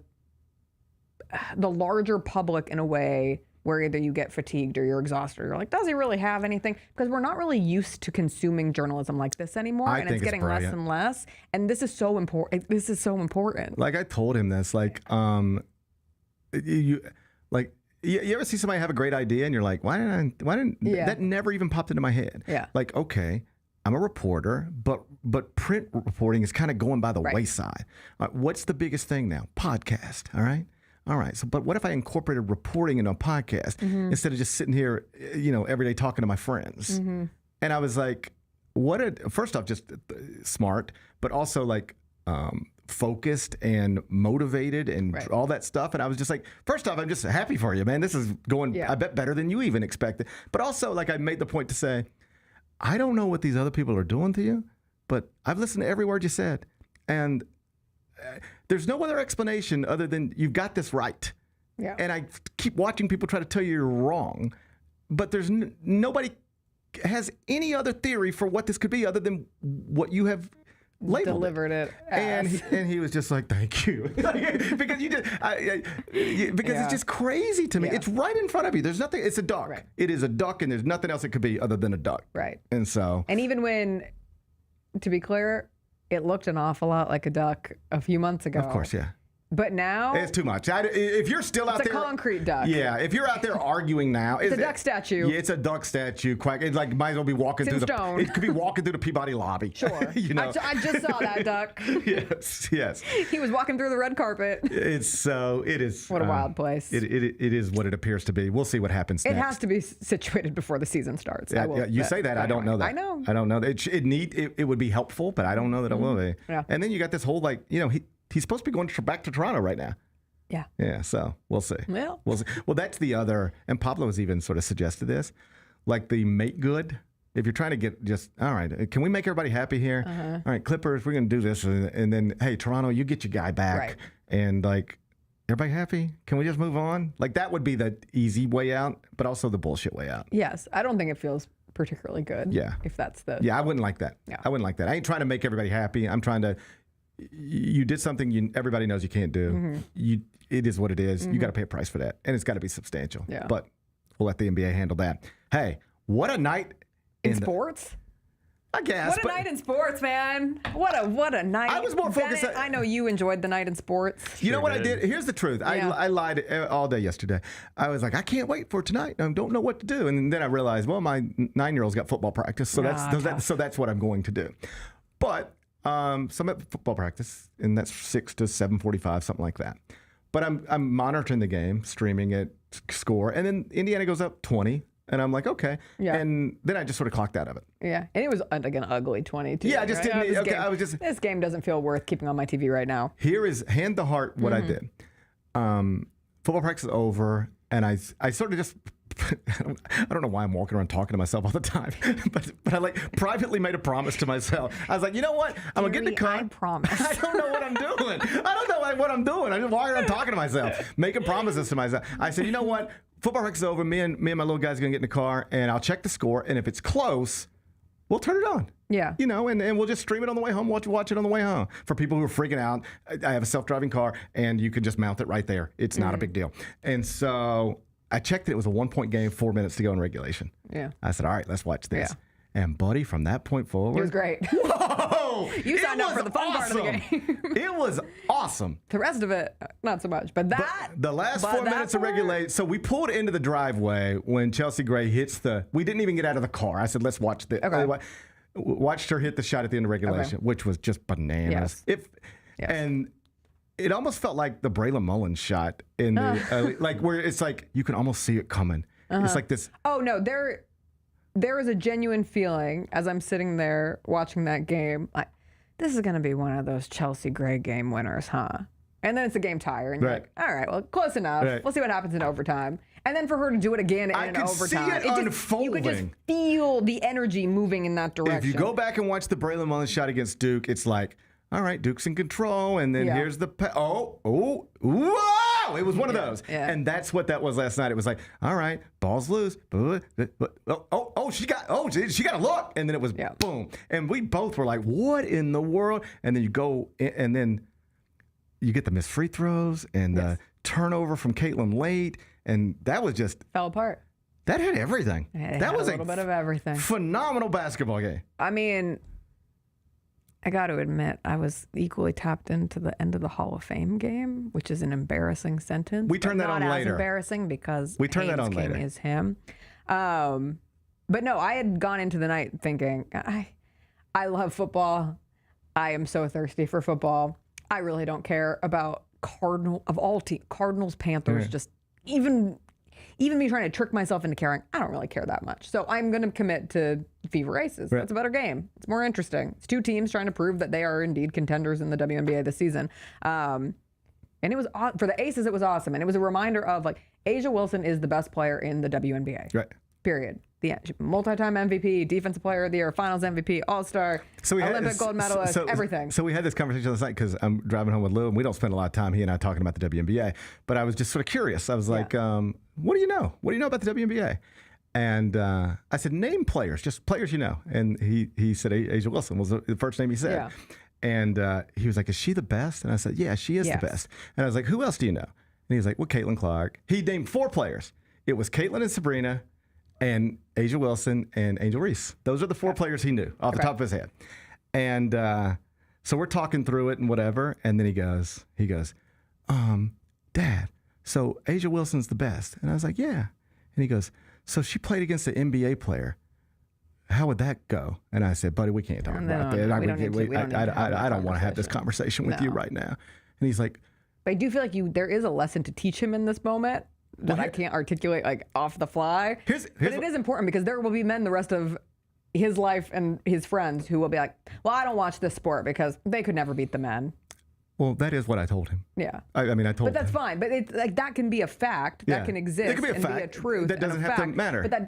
larger public in a way where either you get fatigued or you're exhausted. Or you're like, does he really have anything? Because we're not really used to consuming journalism like this anymore. And it's getting less and less. And this is so important. This is so important. Like I told him this, like, you ever see somebody have a great idea and you're like, why didn't that never even popped into my head? Yeah. Like, okay, I'm a reporter, but print reporting is kind of going by the wayside. What's the biggest thing now? Podcast. All right. So, but what if I incorporated reporting into a podcast instead of just sitting here, every day talking to my friends? And I was like, first off, just smart, but also like focused and motivated and all that stuff. And I was just like, first off, I'm just happy for you, man. This is going, I bet, better than you even expected. But also, like, I made the point to say, I don't know what these other people are doing to you, but I've listened to every word you said. And there's no other explanation other than you've got this right. Yeah. And I keep watching people try to tell you you're wrong. but there's nobody has any other theory for what this could be other than what you have labeled delivered it and he was just like, thank you. Because it's just crazy to me. It's right in front of you. There's nothing. It's a duck. Right. It is a duck, and there's nothing else it could be other than a duck. Right. And so. And even when, to be clear, it looked an awful lot like a duck a few months ago. Of course, yeah. But now it's too much. If you're still out there, it's a concrete duck. Yeah, if you're out there arguing now, it's a duck statue. Yeah, it's a duck statue. Quack. It's like might as well be walking through stone. It could be walking through the Peabody lobby. Sure. You know? I just saw that duck. Yes. He was walking through the red carpet. It is. What a wild place. It is what it appears to be. We'll see what happens next. It has to be situated before the season starts. Yeah, you say that. I don't know that. I know. I don't know. It would be helpful, but I don't know that it will be. Yeah. And then you got this whole he's supposed to be going back to Toronto right now. Yeah. Yeah, so we'll see. Well. We'll see. Well, that's the other, and Pablo has even sort of suggested this, like the make good. If you're trying to get all right, can we make everybody happy here? All right, Clippers, we're going to do this. And then, hey, Toronto, you get your guy back. Right. And like, everybody happy? Can we just move on? Like, that would be the easy way out, but also the bullshit way out. Yes. I don't think it feels particularly good. Yeah. If that's the. Yeah, I wouldn't like that. Yeah. I wouldn't like that. I ain't trying to make everybody happy. I'm trying to. You did something everybody knows you can't do. It is what it is. You got to pay a price for that, and it's got to be substantial. Yeah. But we'll let the NBA handle that. Hey, what a night in sports. I guess. What a night in sports, man. What a night. I was more focused. I know you enjoyed the night in sports. You know what I did? Here's the truth. I lied all day yesterday. I was like, I can't wait for tonight. I don't know what to do. And then I realized, well, my 9-year-old's got football practice, so that's what I'm going to do. But so I'm at football practice, and that's 6 to 7:45, something like that. But I'm monitoring the game, streaming it, score, and then Indiana goes up 20, and I'm like, okay. Yeah. And then I just sort of clocked out of it. Yeah, and it was like an ugly 22. Yeah, I just didn't. Okay, I was just. This game doesn't feel worth keeping on my TV right now. Here is hand to heart what I did. Football practice is over, and I sort of just. I don't know why I'm walking around talking to myself all the time, but I like privately made a promise to myself. I was like, you know what? I'm gonna get in the car. I promise. I don't know what I'm doing. I don't know what I'm doing. I'm just walking around talking to myself, making promises to myself. I said, you know what? Football practice is over. Me and my little guy's gonna get in the car, and I'll check the score. And if it's close, we'll turn it on. Yeah. You know, and we'll just stream it on the way home, watch it on the way home. For people who are freaking out, I have a self-driving car, and you can just mount it right there. It's not a big deal. And so I checked it was a 1-point game, 4 minutes to go in regulation. Yeah. I said, all right, let's watch this. Yeah. And buddy, from that point forward. It was great. Whoa! You signed up for the fun part of the game. It was awesome. The rest of it, not so much. But the last 4 minutes of regulate. So we pulled into the driveway when Chelsea Gray hits we didn't even get out of the car. I said, let's watch this. Okay. Watched her hit the shot at the end of regulation, which was just bananas. Yes. And it almost felt like the Braylon Mullins shot in the like where it's like you can almost see it coming. It's like this. Oh no, there is a genuine feeling as I'm sitting there watching that game. This is going to be one of those Chelsea Gray game winners, huh? And then it's a game tire, and you're like, all right, well, close enough. Right. We'll see what happens in overtime. And then for her to do it again in an overtime. I could see it unfolding. You could just feel the energy moving in that direction. If you go back and watch the Braylon Mullins shot against Duke, it's like, all right, Duke's in control, and then here's the whoa! It was one of those, and that's what that was last night. It was like, all right, ball's loose, she got a look, and then it was boom, and we both were like, what in the world? And then you go, and then you get the missed free throws and the turnover from Caitlin late, and that was just fell apart. That had everything. That was a little bit of everything. Phenomenal basketball game. I mean, I got to admit, I was equally tapped into the end of the Hall of Fame game, which is an embarrassing sentence. We turned that on later. Not as embarrassing because we turned that on King later. Is him. But no, I had gone into the night thinking, I love football. I am so thirsty for football. I really don't care about Cardinals, Panthers. Just even me trying to trick myself into caring, I don't really care that much. So I'm going to commit to Fever Aces. It's a better game. It's more interesting. It's two teams trying to prove that they are indeed contenders in the WNBA this season. And it was for the Aces, it was awesome. And it was a reminder of like Asia Wilson is the best player in the WNBA. Right. Period. The multi-time MVP, Defensive Player of the Year, Finals MVP, All-Star, Olympic gold medalist, everything. So we had this conversation last night because I'm driving home with Lou, and we don't spend a lot of time, he and I, talking about the WNBA. But I was just sort of curious. I was like, what do you know? What do you know about the WNBA? And I said, name players, just players you know. And he said Asia Wilson was the first name he said. Yeah. And he was like, is she the best? And I said, yeah, she is the best. And I was like, who else do you know? And he's like, well, Caitlin Clark. He named 4 players. It was Caitlin and Sabrina and Asia Wilson and Angel Reese. Those are the 4 players he knew off the top of his head. And so we're talking through it and whatever. And then he goes, Dad, so Asia Wilson's the best. And I was like, yeah. And he goes, so she played against an NBA player. How would that go? And I said, buddy, we can't talk about that. I don't want to have this conversation with you right now. And he's like, but I do feel like there is a lesson to teach him in this moment that I can't articulate like off the fly. But it is important because there will be men the rest of his life and his friends who will be like, well, I don't watch this sport because they could never beat the men. Well, that is what I told him. Yeah. I told him. But that's fine. But it's like that can be a fact. That can exist. It can be a fact. Be a truth. That doesn't have to matter. But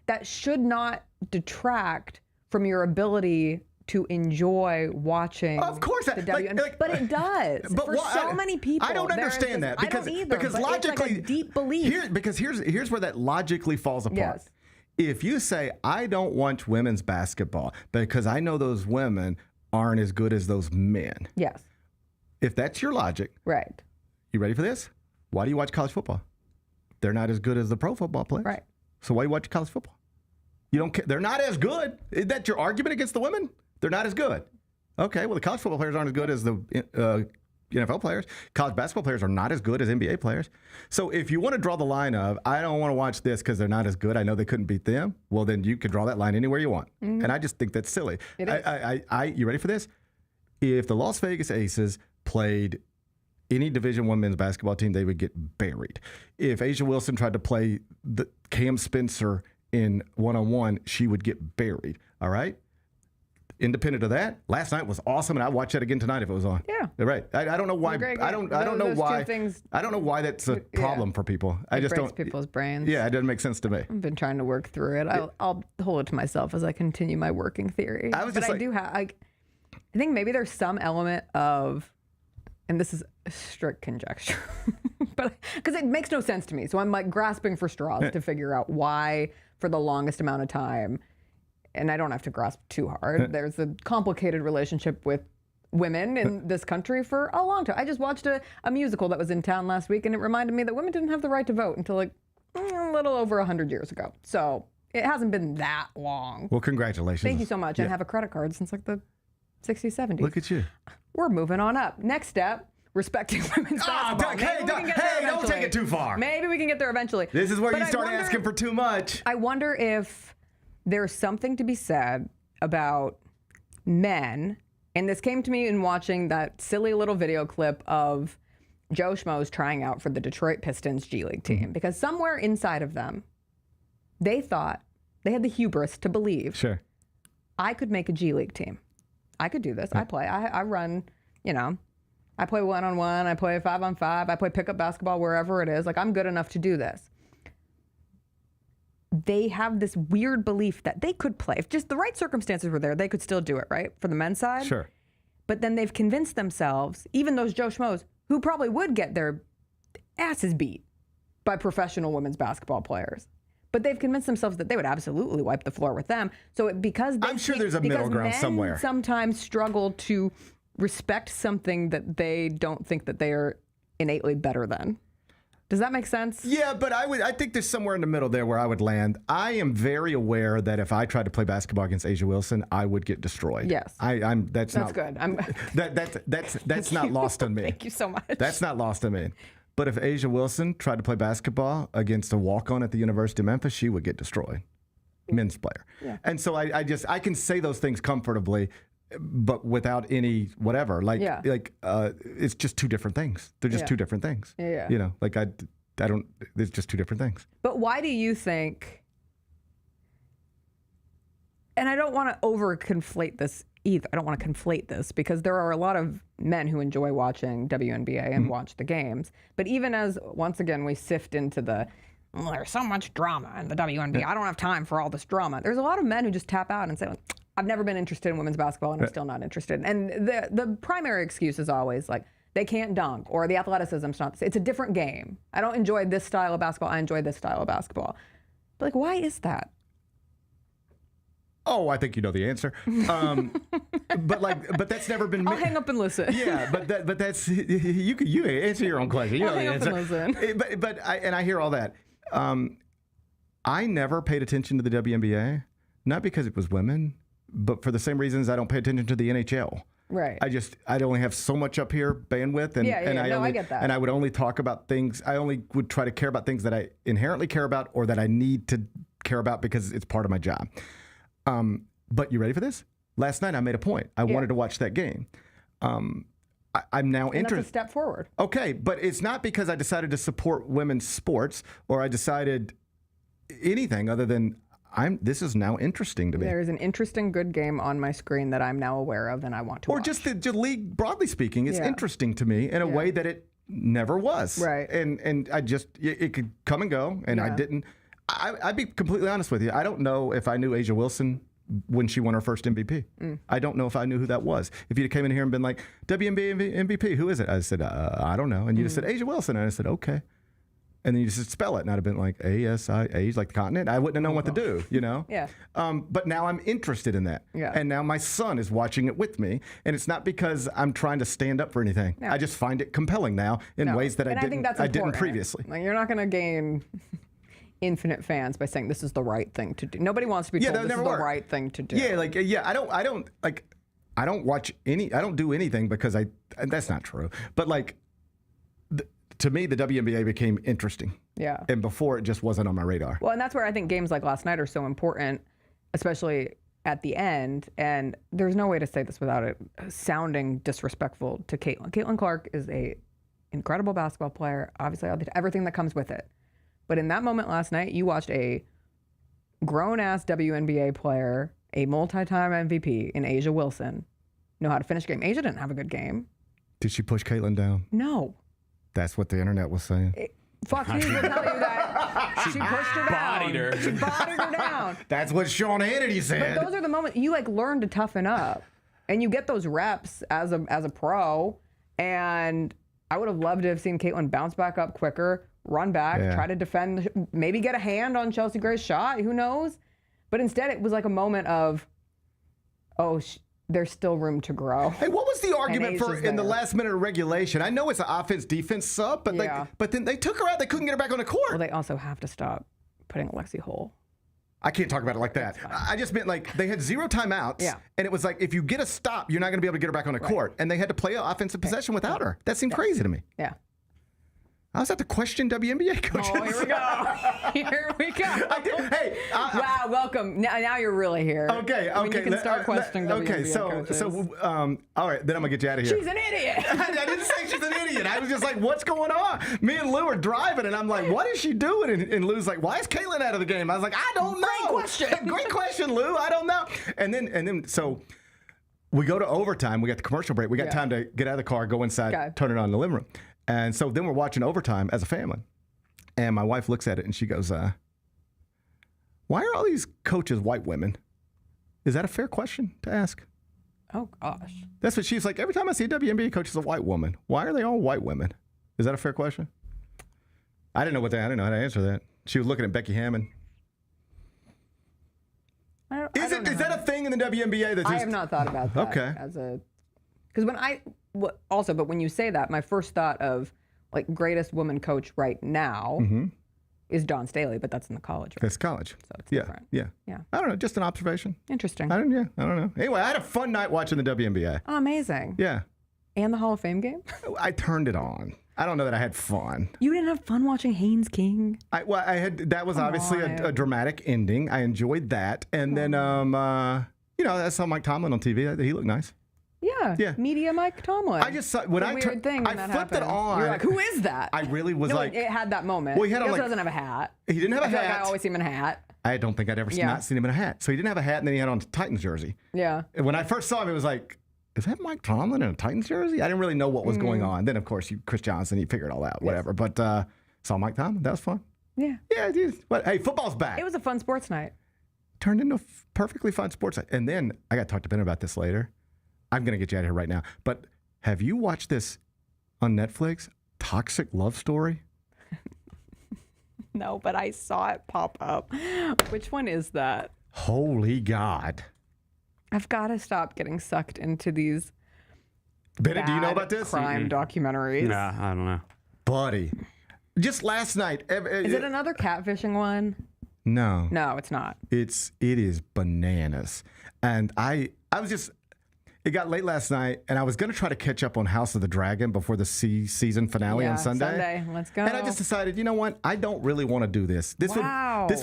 that should not detract from your ability to enjoy watching. Of course, but it does. But for so many people. I don't understand that because I don't either, because but logically, it's like a deep belief. Here's where that logically falls apart. Yes. If you say I don't watch women's basketball because I know those women aren't as good as those men. Yes. If that's your logic, right? You ready for this? Why do you watch college football? They're not as good as the pro football players. Right. So why do you watch college football? You don't care. They're not as good. Is that your argument against the women? They're not as good. Okay, well, the college football players aren't as good as the NFL players. College basketball players are not as good as NBA players. So if you want to draw the line of, I don't want to watch this because they're not as good, I know they couldn't beat them, well, then you could draw that line anywhere you want. Mm-hmm. And I just think that's silly. It is. You ready for this? If the Las Vegas Aces played any Division I men's basketball team, they would get buried. If Asia Wilson tried to play the Cam Spencer in one-on-one, she would get buried. All right? Independent of that, last night was awesome, and I'd watch that again tonight if it was on. Yeah, right. I don't know why. I don't know why. I don't know why that's a problem for people. I just don't. People's brains. Yeah, it doesn't make sense to me. I've been trying to work through it. I'll hold it to myself as I continue my working theory. I think maybe there's some element of, and this is strict conjecture, but because it makes no sense to me. So I'm like grasping for straws to figure out why, for the longest amount of time. And I don't have to grasp too hard. There's a complicated relationship with women in this country for a long time. I just watched a musical that was in town last week, and it reminded me that women didn't have the right to vote until like a little over 100 years ago. So it hasn't been that long. Well, congratulations. Thank you so much. And have a credit card since like the 60s, 70s. Look at you. We're moving on up. Next step, respecting women's basketball. Don't take it too far. Maybe we can get there eventually. This is where you start asking for too much. I wonder if there's something to be said about men, and this came to me in watching that silly little video clip of Joe Schmoes trying out for the Detroit Pistons G League team, because somewhere inside of them, they thought, they had the hubris to believe, I could make a G League team. I could do this. I play. I run, I play 1-on-1, I play 5-on-5, I play pickup basketball wherever it is. Like, I'm good enough to do this. They have this weird belief that they could play. If just the right circumstances were there, they could still do it, right? For the men's side? Sure. But then they've convinced themselves, even those Joe Schmoes, who probably would get their asses beat by professional women's basketball players. But they've convinced themselves that they would absolutely wipe the floor with them. So I'm sure there's a middle ground somewhere. Men sometimes struggle to respect something that they don't think that they are innately better than. Does that make sense? Yeah, but I think there's somewhere in the middle there where I would land. I am very aware that if I tried to play basketball against Asia Wilson, I would get destroyed. Yes. That's good. That's not lost on me. Thank you so much. That's not lost on me. But if Asia Wilson tried to play basketball against a walk-on at the University of Memphis, she would get destroyed. Men's player. Yeah. And so I can say those things comfortably, but without any whatever. It's just two different things. They're just two different things. Yeah. I don't. There's just two different things. But why do you think? And I don't want to over-conflate this either. I don't want to conflate this because there are a lot of men who enjoy watching WNBA and watch the games. But even as, once again, we sift into there's so much drama in the WNBA. I don't have time for all this drama. There's a lot of men who just tap out and say, I've never been interested in women's basketball and I'm still not interested. And the primary excuse is always like, they can't dunk or the athleticism's not, it's a different game. I don't enjoy this style of basketball. I enjoy this style of basketball. But like, why is that? Oh, I think you know the answer. But that's never been. I'll hang up and listen. Yeah, but that's you answer your own question. You I'll know hang the up answer. and listen. But I hear all that. I never paid attention to the WNBA, not because it was women, but for the same reasons I don't pay attention to the NHL. Right. I'd only have so much up here bandwidth, and I get that. And I would only talk about things. I only would try to care about things that I inherently care about, or that I need to care about because it's part of my job. But you ready for this? Last night I made a point. I wanted to watch that game. I'm now interested. That's a step forward. Okay, but it's not because I decided to support women's sports or I decided anything other than this is now interesting to me. There's an interesting, good game on my screen that I'm now aware of and I want to watch. Or just the league, broadly speaking, is interesting to me in a way that it never was. Right. And I just, it could come and go, and I didn't. I'd be completely honest with you. I don't know if I knew Asia Wilson when she won her first MVP. I don't know if I knew who that was. If you'd come in here and been like, WNBA MVP, who is it? I said, I don't know. And you just said, Asia Wilson. And I said, okay. And then you just spell it. And I'd have been like, A-S-I-A, like the continent. I wouldn't have known what to do, you know? Yeah. But now I'm interested in that. Yeah. And now my son is watching it with me. And it's not because I'm trying to stand up for anything. No. I just find it compelling now in ways that I think that's I didn't important. previously. Like, you're not going to gain infinite fans by saying this is the right thing to do. Nobody wants to be told this is the right thing to do. Yeah, I don't watch any, I don't do anything because and that's not true. But like, to me, the WNBA became interesting. Yeah. And before, it just wasn't on my radar. Well, and that's where I think games like last night are so important, especially at the end. And there's no way to say this without it sounding disrespectful to Caitlin. Caitlin Clark is a incredible basketball player, obviously everything that comes with it. But in that moment last night, you watched a grown-ass WNBA player, a multi-time MVP in Asia Wilson, know how to finish a game. Asia didn't have a good game. Did she push Caitlin down? No. That's what the internet was saying. Fox News will tell you that she pushed her down. She bodied her down. That's what Sean Hannity said. But those are the moments you like learn to toughen up, and you get those reps as a pro. And I would have loved to have seen Caitlin bounce back up quicker, run back, try to defend, maybe get a hand on Chelsea Gray's shot. Who knows? But instead, it was like a moment of, there's still room to grow. Hey, what was the argument for in the there. last minute of regulation? I know it's an offense-defense sub, but but then they took her out. They couldn't get her back on the court. Well, they also have to stop putting Alexi Hull. I can't talk about it like that. I just meant like they had 0 timeouts, and it was like if you get a stop, you're not going to be able to get her back on the court. And they had to play an offensive possession without her. That seemed crazy to me. Yeah. I was at to question WNBA coaches. Oh, here we go. Here we go. Wow, welcome. Now you're really here. Okay. You can start questioning WNBA coaches. All right, then I'm going to get you out of here. She's an idiot. I didn't say she's an idiot. I was just like, what's going on? Me and Lou are driving, and I'm like, what is she doing? And Lou's like, why is Caitlin out of the game? I was like, I don't know. Great question. Great question, Lou. I don't know. And then so we go to overtime. We got the commercial break. We got time to get out of the car, go inside, turn it on in the living room. And so then we're watching overtime as a family. And my wife looks at it and she goes, why are all these coaches white women? Is that a fair question to ask? Oh, gosh. That's what she's like. Every time I see a WNBA coach, it's a white woman. Why are they all white women? Is that a fair question? I didn't know how to answer that. She was looking at Becky Hammond. Is that a thing in the WNBA? I have not thought about that. Okay. Because but when you say that, my first thought of like greatest woman coach right now is Dawn Staley, but that's in the college. Right? That's college. So it's different. Yeah. I don't know. Just an observation. Interesting. I don't know. Anyway, I had a fun night watching the WNBA. Oh, amazing. Yeah. And the Hall of Fame game? I turned it on. I don't know that I had fun. You didn't have fun watching Haynes King? That was obviously a dramatic ending. I enjoyed that. And then, I saw Mike Tomlin on TV. He looked nice. Yeah. Media Mike Tomlin. I just saw when I weird thing when I that flipped it happens. on. You're like, who is that? I really was like, it had that moment. Well, he also doesn't have a hat. He didn't have a hat. Like I always see him in a hat. I don't think I'd ever not seen him in a hat. So he didn't have a hat, and then he had on a Titans jersey. Yeah. And when I first saw him, it was like, is that Mike Tomlin in a Titans jersey? I didn't really know what was going on. Then, of course, Chris Johnson, he figured it all out, whatever. But saw Mike Tomlin. That was fun. Yeah. Yeah, dude. But hey, football's back. It was a fun sports night. Turned into a perfectly fun sports night. And then I got to talk to Ben about this later. I'm going to get you out of here right now. But have you watched this on Netflix? Toxic Love Story? No, but I saw it pop up. Which one is that? Holy God. I've got to stop getting sucked into these Bennett, do you know about this? crime documentaries. Nah, I don't know. Buddy. Just last night. Is it another catfishing one? No. No, it's not. It is bananas. And I was just, it got late last night, and I was going to try to catch up on House of the Dragon before the season finale on Sunday. Let's go. And I just decided, you know what? I don't really want to do this. This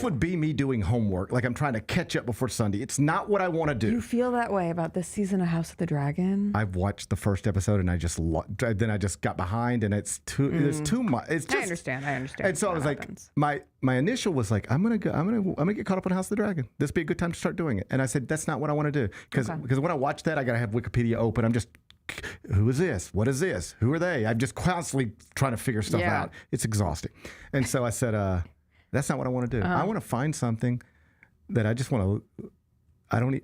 would be me doing homework. Like I'm trying to catch up before Sunday. It's not what I want to do. You feel that way about this season of House of the Dragon? I've watched the first episode, and then I just got behind, and there's too much. It's just, I understand. And so I was like, my initial was like, I'm gonna get caught up on House of the Dragon. This would be a good time to start doing it. And I said, that's not what I want to do, because when I watch that, I gotta have Wikipedia open. I'm just, who is this? What is this? Who are they? I'm just constantly trying to figure stuff out. It's exhausting. And so I said, that's not what I want to do. I want to find something that I just want to. I don't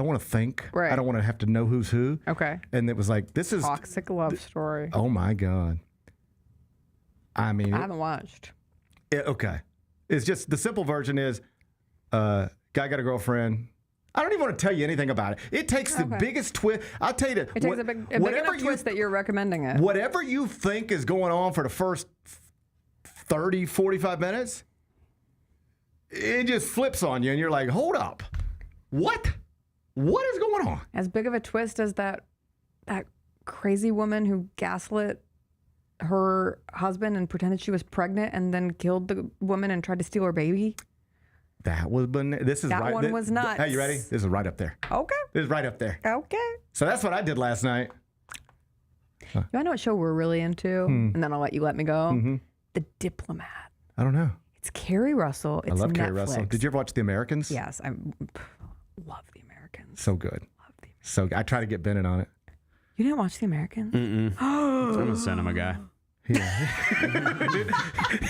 want to think. Right. I don't want to have to know who's who. Okay. And it was like, this is toxic love story. Oh my God. I mean, I haven't watched. Okay. It's just the simple version is, guy got a girlfriend. I don't even want to tell you anything about it. It takes the biggest twist. I'll tell you that. It takes a big enough twist that you're recommending it. Whatever you think is going on for the first 30, 45 minutes, it just flips on you, and you're like, hold up. What? What is going on? As big of a twist as that crazy woman who gaslit her husband and pretended she was pregnant and then killed the woman and tried to steal her baby? That was this is that right. one was nuts. Hey, you ready? This is right up there. Okay. This is right up there. Okay. So that's what I did last night. You want to know what show we're really into? And then I'll let you let me go. The Diplomat. I don't know. It's Carrie Russell. It's I love Netflix. Carrie Russell. Did you ever watch The Americans? Yes, I love The Americans. So good. Love The Americans. So I try to get Bennett on it. You didn't watch The Americans? I'm a cinema guy.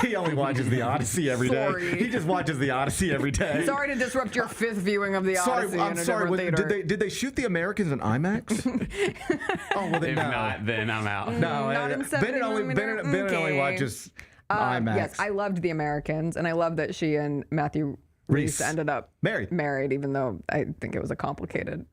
He only watches The Odyssey every day. Sorry. He just watches The Odyssey every day. Sorry to disrupt your fifth viewing of The Odyssey I'm in a sorry. different theater. Did they shoot The Americans in IMAX? Oh well, then If no. not, then I'm out. No, Not in 70 Bennett only Okay. watches IMAX. Yes, I loved The Americans, and I love that she and Matthew Reese ended up married, even though I think it was a complicated.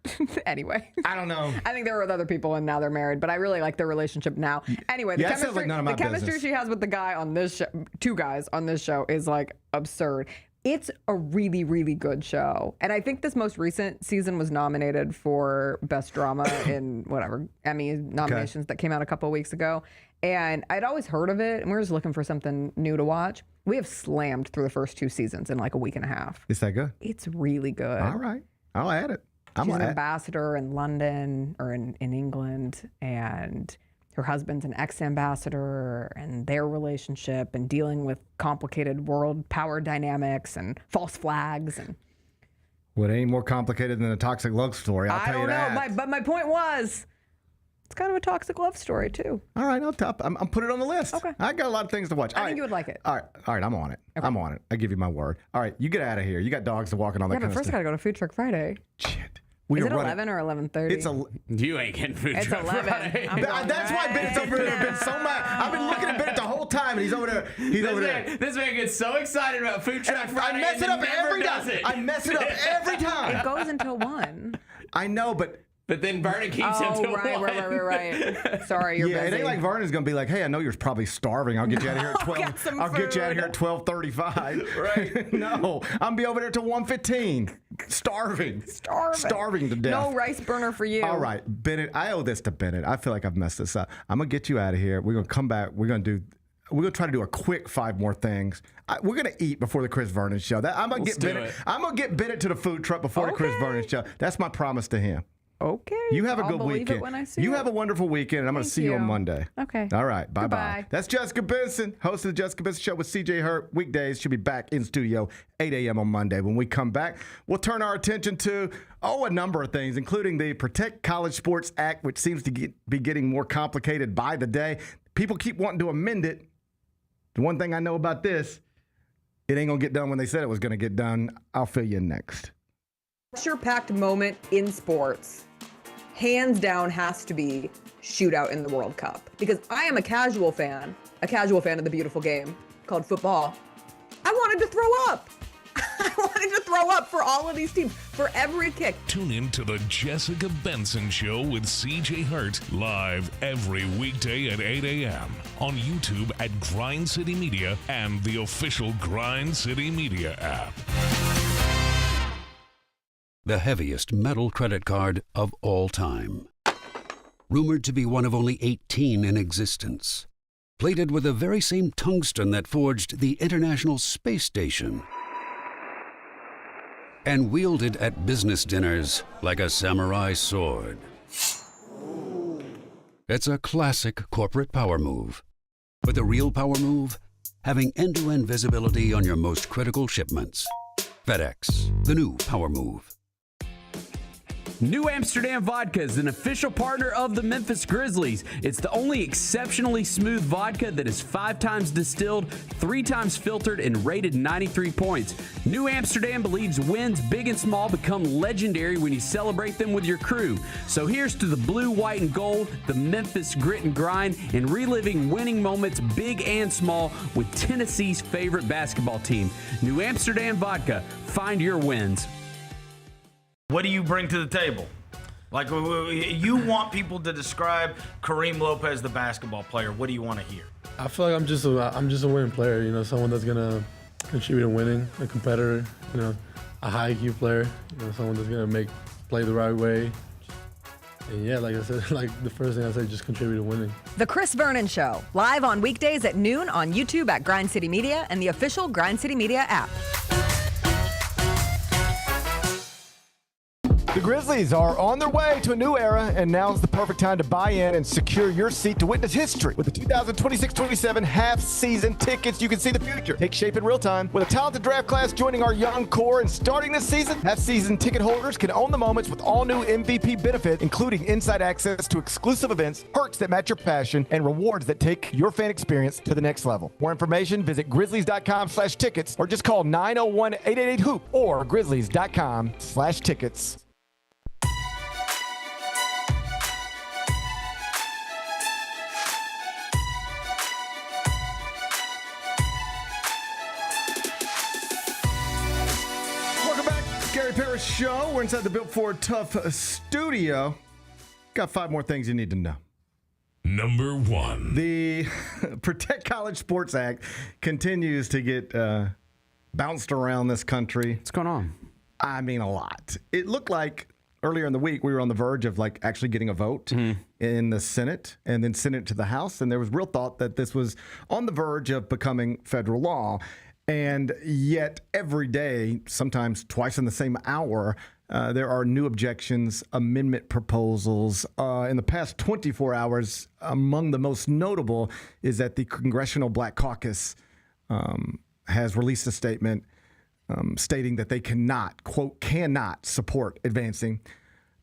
Anyway, I don't know. I think they were with other people, and now they're married. But I really like their relationship now. Anyway, the Yeah, that sounds like none of my chemistry business. she has with the guy on this show, two guys on this show, is like absurd. It's a really, really good show. And I think this most recent season was nominated for Best Drama in whatever Emmy nominations that came out a couple of weeks ago. And I'd always heard of it, and we were just looking for something new to watch. We have slammed through the first two seasons in like a week and a half. Is that good? It's really good. All right. I'll add it. She's an ambassador in London or in England, and her husband's an ex-ambassador, and their relationship and dealing with complicated world power dynamics and false flags. And Well, it ain't more complicated than a toxic love story. I'll tell you that. I don't know, but my point was, it's kind of a toxic love story too. All right, I'm put it on the list. Okay. I got a lot of things to watch. I think you would like it. All right, I'm on it. Okay. I'm on it. I give you my word. All right, you get out of here. You got dogs to walk and all that Yeah, kind but of first I stuff. gotta go to Food Truck Friday. Shit. Is it 11 or 11:30? It's You ain't getting food It's truck 11. Friday. I'm going, That's why Bennett's over there been so mad. I've been looking at Bennett the whole time, and he's over there. This man gets so excited about food truck Friday. I mess it and up never every does time. it. I mess it up every time. It goes until 1. I know, but then Vernon keeps him till 1. Right. Sorry, you're yeah, busy. it ain't like Vernon's gonna be like, "Hey, I know you're probably starving. I'll get you out of here at 12. I'll get you out of here at 12:35." Right? No, I'm gonna be over there till 1:15. Starving to death. No rice burner for you. All right, Bennett. I owe this to Bennett. I feel like I've messed this up. I'm gonna get you out of here. We're gonna come back. We're gonna try to do a quick 5 more things. We're gonna eat before the Chris Vernon show. I'm gonna get Bennett to the food truck before the Chris Vernon show. That's my promise to him. Okay. You have a I'll good believe weekend. It when I see you it. have a wonderful weekend, and I'm going to see you on Monday. Okay. All right. Bye-bye. Goodbye. That's Jessica Benson, host of the Jessica Benson Show with CJ Hurt. Weekdays, she'll be back in studio 8 a.m. on Monday. When we come back, we'll turn our attention to, a number of things, including the Protect College Sports Act, which seems to be getting more complicated by the day. People keep wanting to amend it. The one thing I know about this, it ain't going to get done when they said it was going to get done. I'll fill you in next. Pressure-packed moment in sports, hands down, has to be shootout in the World Cup. Because I am a casual fan of the beautiful game. called football, I wanted to throw up. I wanted to throw up for all of these teams, for every kick. Tune in to the Jessica Benson Show with CJ Hurt live every weekday at 8 a.m. on YouTube at Grind City Media and the official Grind City Media app. The heaviest metal credit card of all time. Rumored to be one of only 18 in existence. Plated with the very same tungsten that forged the International Space Station. And wielded at business dinners like a samurai sword. It's a classic corporate power move. But the real power move? Having end-to-end visibility on your most critical shipments. FedEx, the new power move. New Amsterdam Vodka is an official partner of the Memphis Grizzlies. It's the only exceptionally smooth vodka that is 5 times distilled, 3 times filtered, and rated 93 points. New Amsterdam believes wins big and small become legendary when you celebrate them with your crew. So here's to the blue, white, and gold, the Memphis grit and grind, and reliving winning moments big and small with Tennessee's favorite basketball team. New Amsterdam Vodka. Find your wins. What do you bring to the table? Like, you want people to describe Kareem Lopez, the basketball player. What do you want to hear? I feel like I'm just a winning player. You know, someone that's gonna contribute in winning, a competitor. You know, a high IQ player. You know, someone that's gonna play the right way. And yeah, like I said, like the first thing I said, just contribute to winning. The Chris Vernon Show, live on weekdays at noon on YouTube at Grind City Media and the official Grind City Media app. The Grizzlies are on their way to a new era, and now's the perfect time to buy in and secure your seat to witness history. With the 2026-27 half-season tickets, you can see the future take shape in real time. With a talented draft class joining our young core and starting this season, half-season ticket holders can own the moments with all new MVP benefits, including inside access to exclusive events, perks that match your passion, and rewards that take your fan experience to the next level. More information, visit grizzlies.com/tickets or just call 901-888-HOOP or grizzlies.com/tickets. Gary Parrish Show. We're inside the Built Ford Tough studio. Got 5 more things you need to know. Number 1. The Protect College Sports Act continues to get bounced around this country. What's going on? I mean, a lot. It looked like earlier in the week we were on the verge of like actually getting a vote in the Senate and then send it to the House. And there was real thought that this was on the verge of becoming federal law. And yet every day, sometimes twice in the same hour, there are new objections, amendment proposals. In the past 24 hours, among the most notable is that the Congressional Black Caucus has released a statement stating that they cannot, quote, cannot support advancing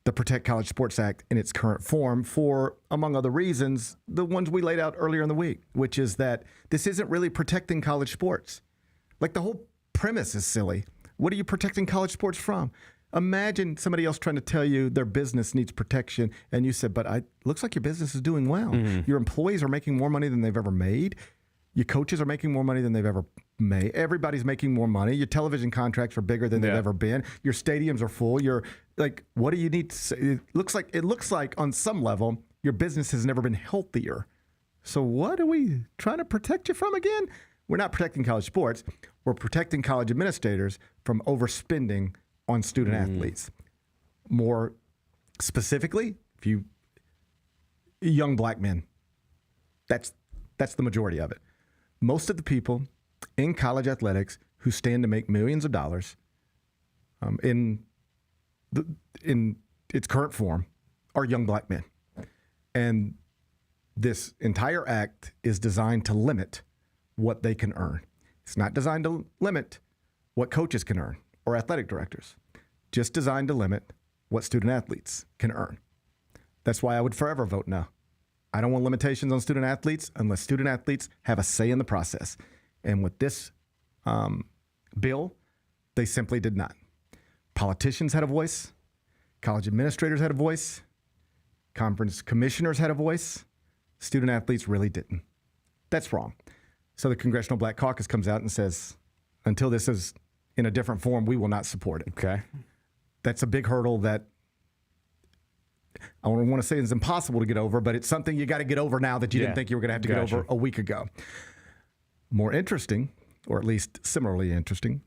the Protect College Sports Act in its current form for, among other reasons, the ones we laid out earlier in the week, which is that this isn't really protecting college sports. Like, the whole premise is silly. What are you protecting college sports from? Imagine somebody else trying to tell you their business needs protection, and you said, but looks like your business is doing well. Your employees are making more money than they've ever made. Your coaches are making more money than they've ever made. Everybody's making more money. Your television contracts are bigger than they've ever been. Your stadiums are full. You're like, what do you need to say? It looks like on some level, your business has never been healthier. So what are we trying to protect you from again? We're not protecting college sports. We're protecting college administrators from overspending on student athletes. More specifically, young black men. That's the majority of it. Most of the people in college athletics who stand to make millions of dollars in its current form are young black men. And this entire act is designed to limit what they can earn. It's not designed to limit what coaches can earn or athletic directors, just designed to limit what student athletes can earn. That's why I would forever vote no. I don't want limitations on student athletes unless student athletes have a say in the process. And with this bill, they simply did not. Politicians had a voice. College administrators had a voice. Conference commissioners had a voice. Student athletes really didn't. That's wrong. So the Congressional Black Caucus comes out and says, until this is in a different form, we will not support it. Okay. That's a big hurdle that I don't want to say is impossible to get over, but it's something you got to get over now that you didn't think you were going to have to get over a week ago. More interesting, or at least similarly interesting,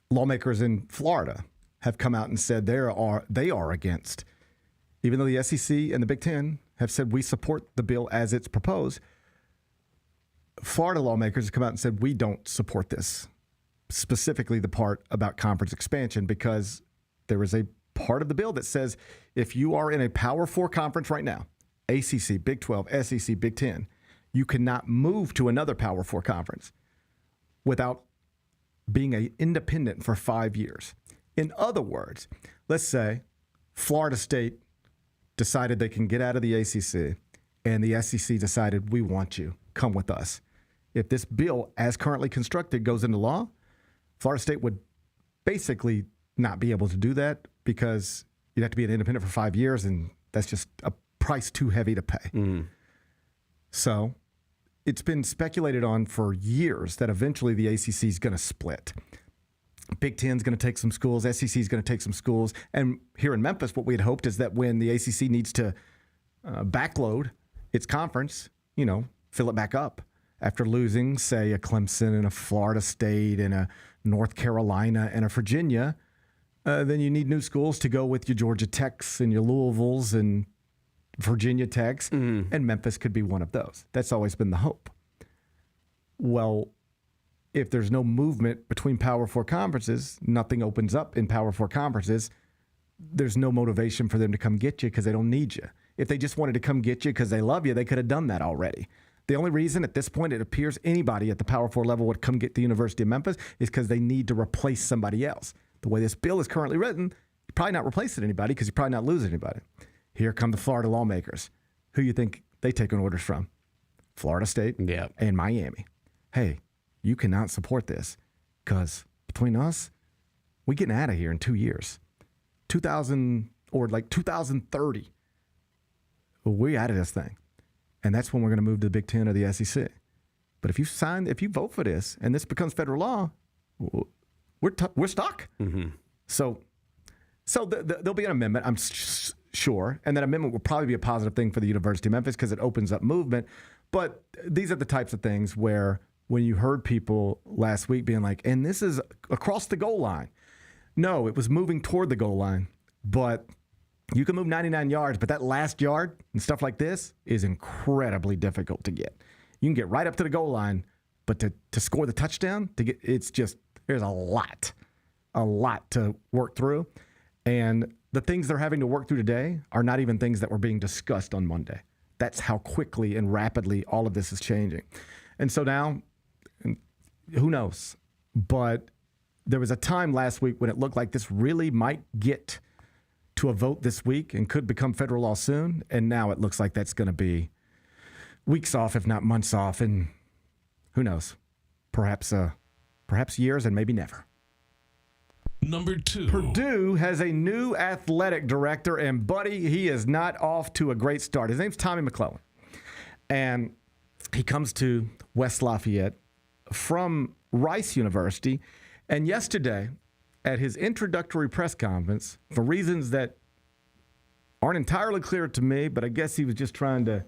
lawmakers in Florida have come out and said they are against, even though the SEC and the Big Ten have said we support the bill as it's proposed. Florida lawmakers have come out and said we don't support this, specifically the part about conference expansion, because there is a part of the bill that says if you are in a Power 4 conference right now, ACC, Big 12, SEC, Big 10, you cannot move to another Power 4 conference without being an independent for 5 years. In other words, let's say Florida State decided they can get out of the ACC and the SEC decided we want you, come with us. If this bill, as currently constructed, goes into law, Florida State would basically not be able to do that because you'd have to be an independent for 5 years, and that's just a price too heavy to pay. Mm. So it's been speculated on for years that eventually the ACC is going to split. Big Ten's going to take some schools, SEC is going to take some schools. And here in Memphis, what we had hoped is that when the ACC needs to backload its conference, fill it back up after losing, say, a Clemson and a Florida State and a North Carolina and a Virginia, then you need new schools to go with your Georgia Techs and your Louisvilles and Virginia Techs, and Memphis could be one of those. That's always been the hope. Well, if there's no movement between Power 4 conferences, nothing opens up in Power 4 conferences, there's no motivation for them to come get you because they don't need you. If they just wanted to come get you because they love you, they could have done that already. The only reason at this point it appears anybody at the Power 4 level would come get the University of Memphis is because they need to replace somebody else. The way this bill is currently written, you're probably not replacing anybody because you're probably not losing anybody. Here come the Florida lawmakers. Who you think they taking orders from? Florida State and Miami. Hey, you cannot support this because between us, we're getting out of here in 2 years. 2030, we're out of this thing. And that's when we're going to move to the Big Ten or the SEC. But if you vote for this and this becomes federal law, we're stuck. Mm-hmm. So there'll be an amendment, I'm sure, and that amendment will probably be a positive thing for the University of Memphis because it opens up movement. But these are the types of things where when you heard people last week being like, and this is across the goal line. No, it was moving toward the goal line, but you can move 99 yards, but that last yard and stuff like this is incredibly difficult to get. You can get right up to the goal line, but to score the touchdown, there's a lot to work through. And the things they're having to work through today are not even things that were being discussed on Monday. That's how quickly and rapidly all of this is changing. And so now, who knows? But there was a time last week when it looked like this really might get to a vote this week and could become federal law soon. And now it looks like that's going to be weeks off, if not months off. And who knows? Perhaps years and maybe never. Number 2. Purdue has a new athletic director, and buddy, he is not off to a great start. His name's Tommy McClellan. And he comes to West Lafayette from Rice University. And yesterday, at his introductory press conference, for reasons that aren't entirely clear to me, but I guess he was just trying to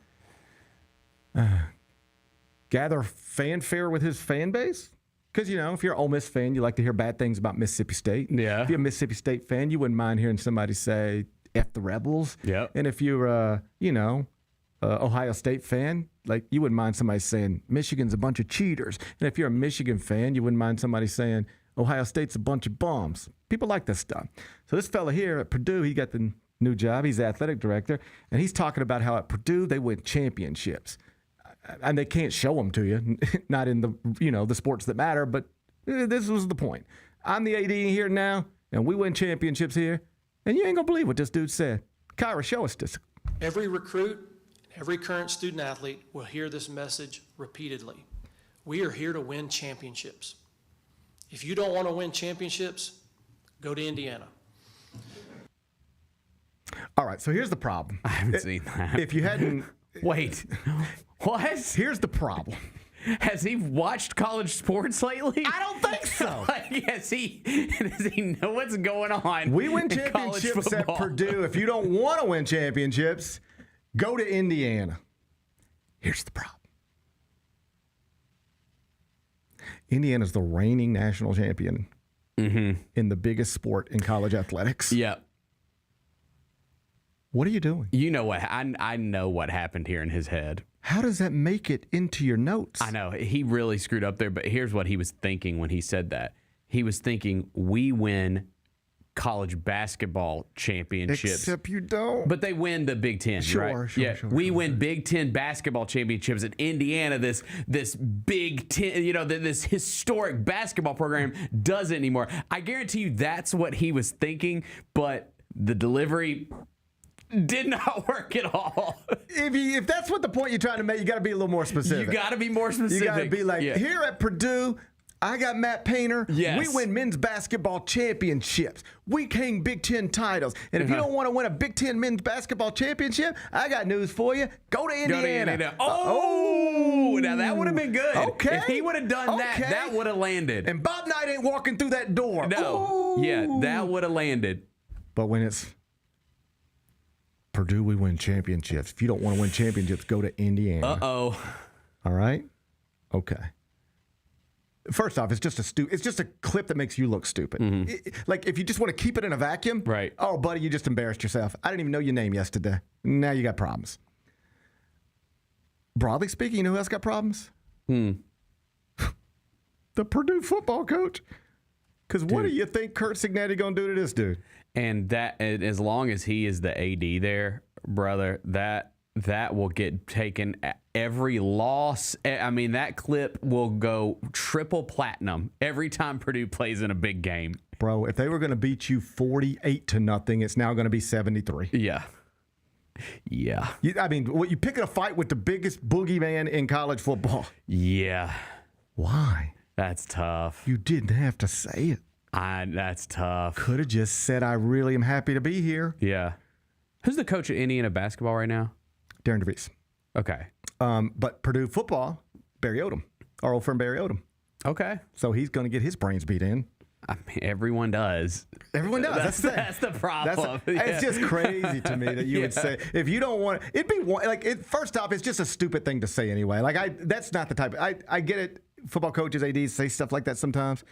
gather fanfare with his fan base. Because, if you're an Ole Miss fan, you like to hear bad things about Mississippi State. Yeah. If you're a Mississippi State fan, you wouldn't mind hearing somebody say, F the Rebels. Yeah. And if you're, Ohio State fan, you wouldn't mind somebody saying, Michigan's a bunch of cheaters. And if you're a Michigan fan, you wouldn't mind somebody saying, Ohio State's a bunch of bums. People like this stuff. So this fella here at Purdue, he got the new job. He's the athletic director. And he's talking about how at Purdue, they win championships. And they can't show them to you, not in the sports that matter, but this was the point. I'm the AD here now, and we win championships here, and you ain't gonna believe what this dude said. Kyra, show us this. Every recruit, every current student athlete will hear this message repeatedly. We are here to win championships. If you don't want to win championships, go to Indiana. All right, so here's the problem. I haven't seen that. If you hadn't Wait, what? Here's the problem. Has he watched college sports lately? I don't think so. Does he know what's going on? We win in college championships at football? Purdue. If you don't want to win championships, go to Indiana. Here's the problem. Indiana's the reigning national champion in the biggest sport in college athletics. Yeah. What are you doing? You know what? I know what happened here in his head. How does that make it into your notes? I know. He really screwed up there, but here's what he was thinking when he said that. He was thinking, we win college basketball championships. Except you don't. But they win the Big Ten, right? Sure. We win Big Ten basketball championships at Indiana. This Big Ten, this historic basketball program doesn't anymore. I guarantee you that's what he was thinking, but the delivery did not work at all. If that's what the point you're trying to make, you got to be a little more specific. You got to be more specific. You got to be like, here at Purdue, I got Matt Painter. Yes. We win men's basketball championships. We hang Big Ten titles. And if you don't want to win a Big Ten men's basketball championship, I got news for you. Go to Indiana. Oh, now that would have been good. Okay. If he would have done that would have landed. And Bob Knight ain't walking through that door. No. Ooh. Yeah, that would have landed. But when it's Purdue, we win championships. If you don't want to win championships, go to Indiana. Uh-oh. All right? Okay. First off, it's just a clip that makes you look stupid. Like, if you just want to keep it in a vacuum, right? Oh, buddy, you just embarrassed yourself. I didn't even know your name yesterday. Now you got problems. Broadly speaking, you know who else got problems? The Purdue football coach. Because what do you think Kurt Signetti going to do to this dude? And as long as he is the AD there, brother, that will get taken. Every loss, I mean, that clip will go triple platinum every time Purdue plays in a big game. Bro, if they were going to beat you 48-0, it's now going to be 73. Yeah. I mean, you picking a fight with the biggest boogeyman in college football. Yeah. Why? That's tough. You didn't have to say it. That's tough. Could have just said, I really am happy to be here. Yeah. Who's the coach at Indiana basketball right now? Darren DeVries. Okay. But Purdue football, Barry Odom, our old friend Barry Odom. Okay. So he's going to get his brains beat in. I mean, everyone does. Everyone does. That's the problem. It's just crazy to me that you would say, if you don't want it'd be like, first off, it's just a stupid thing to say anyway. Like, that's not the type. I get it. Football coaches, ADs say stuff like that sometimes.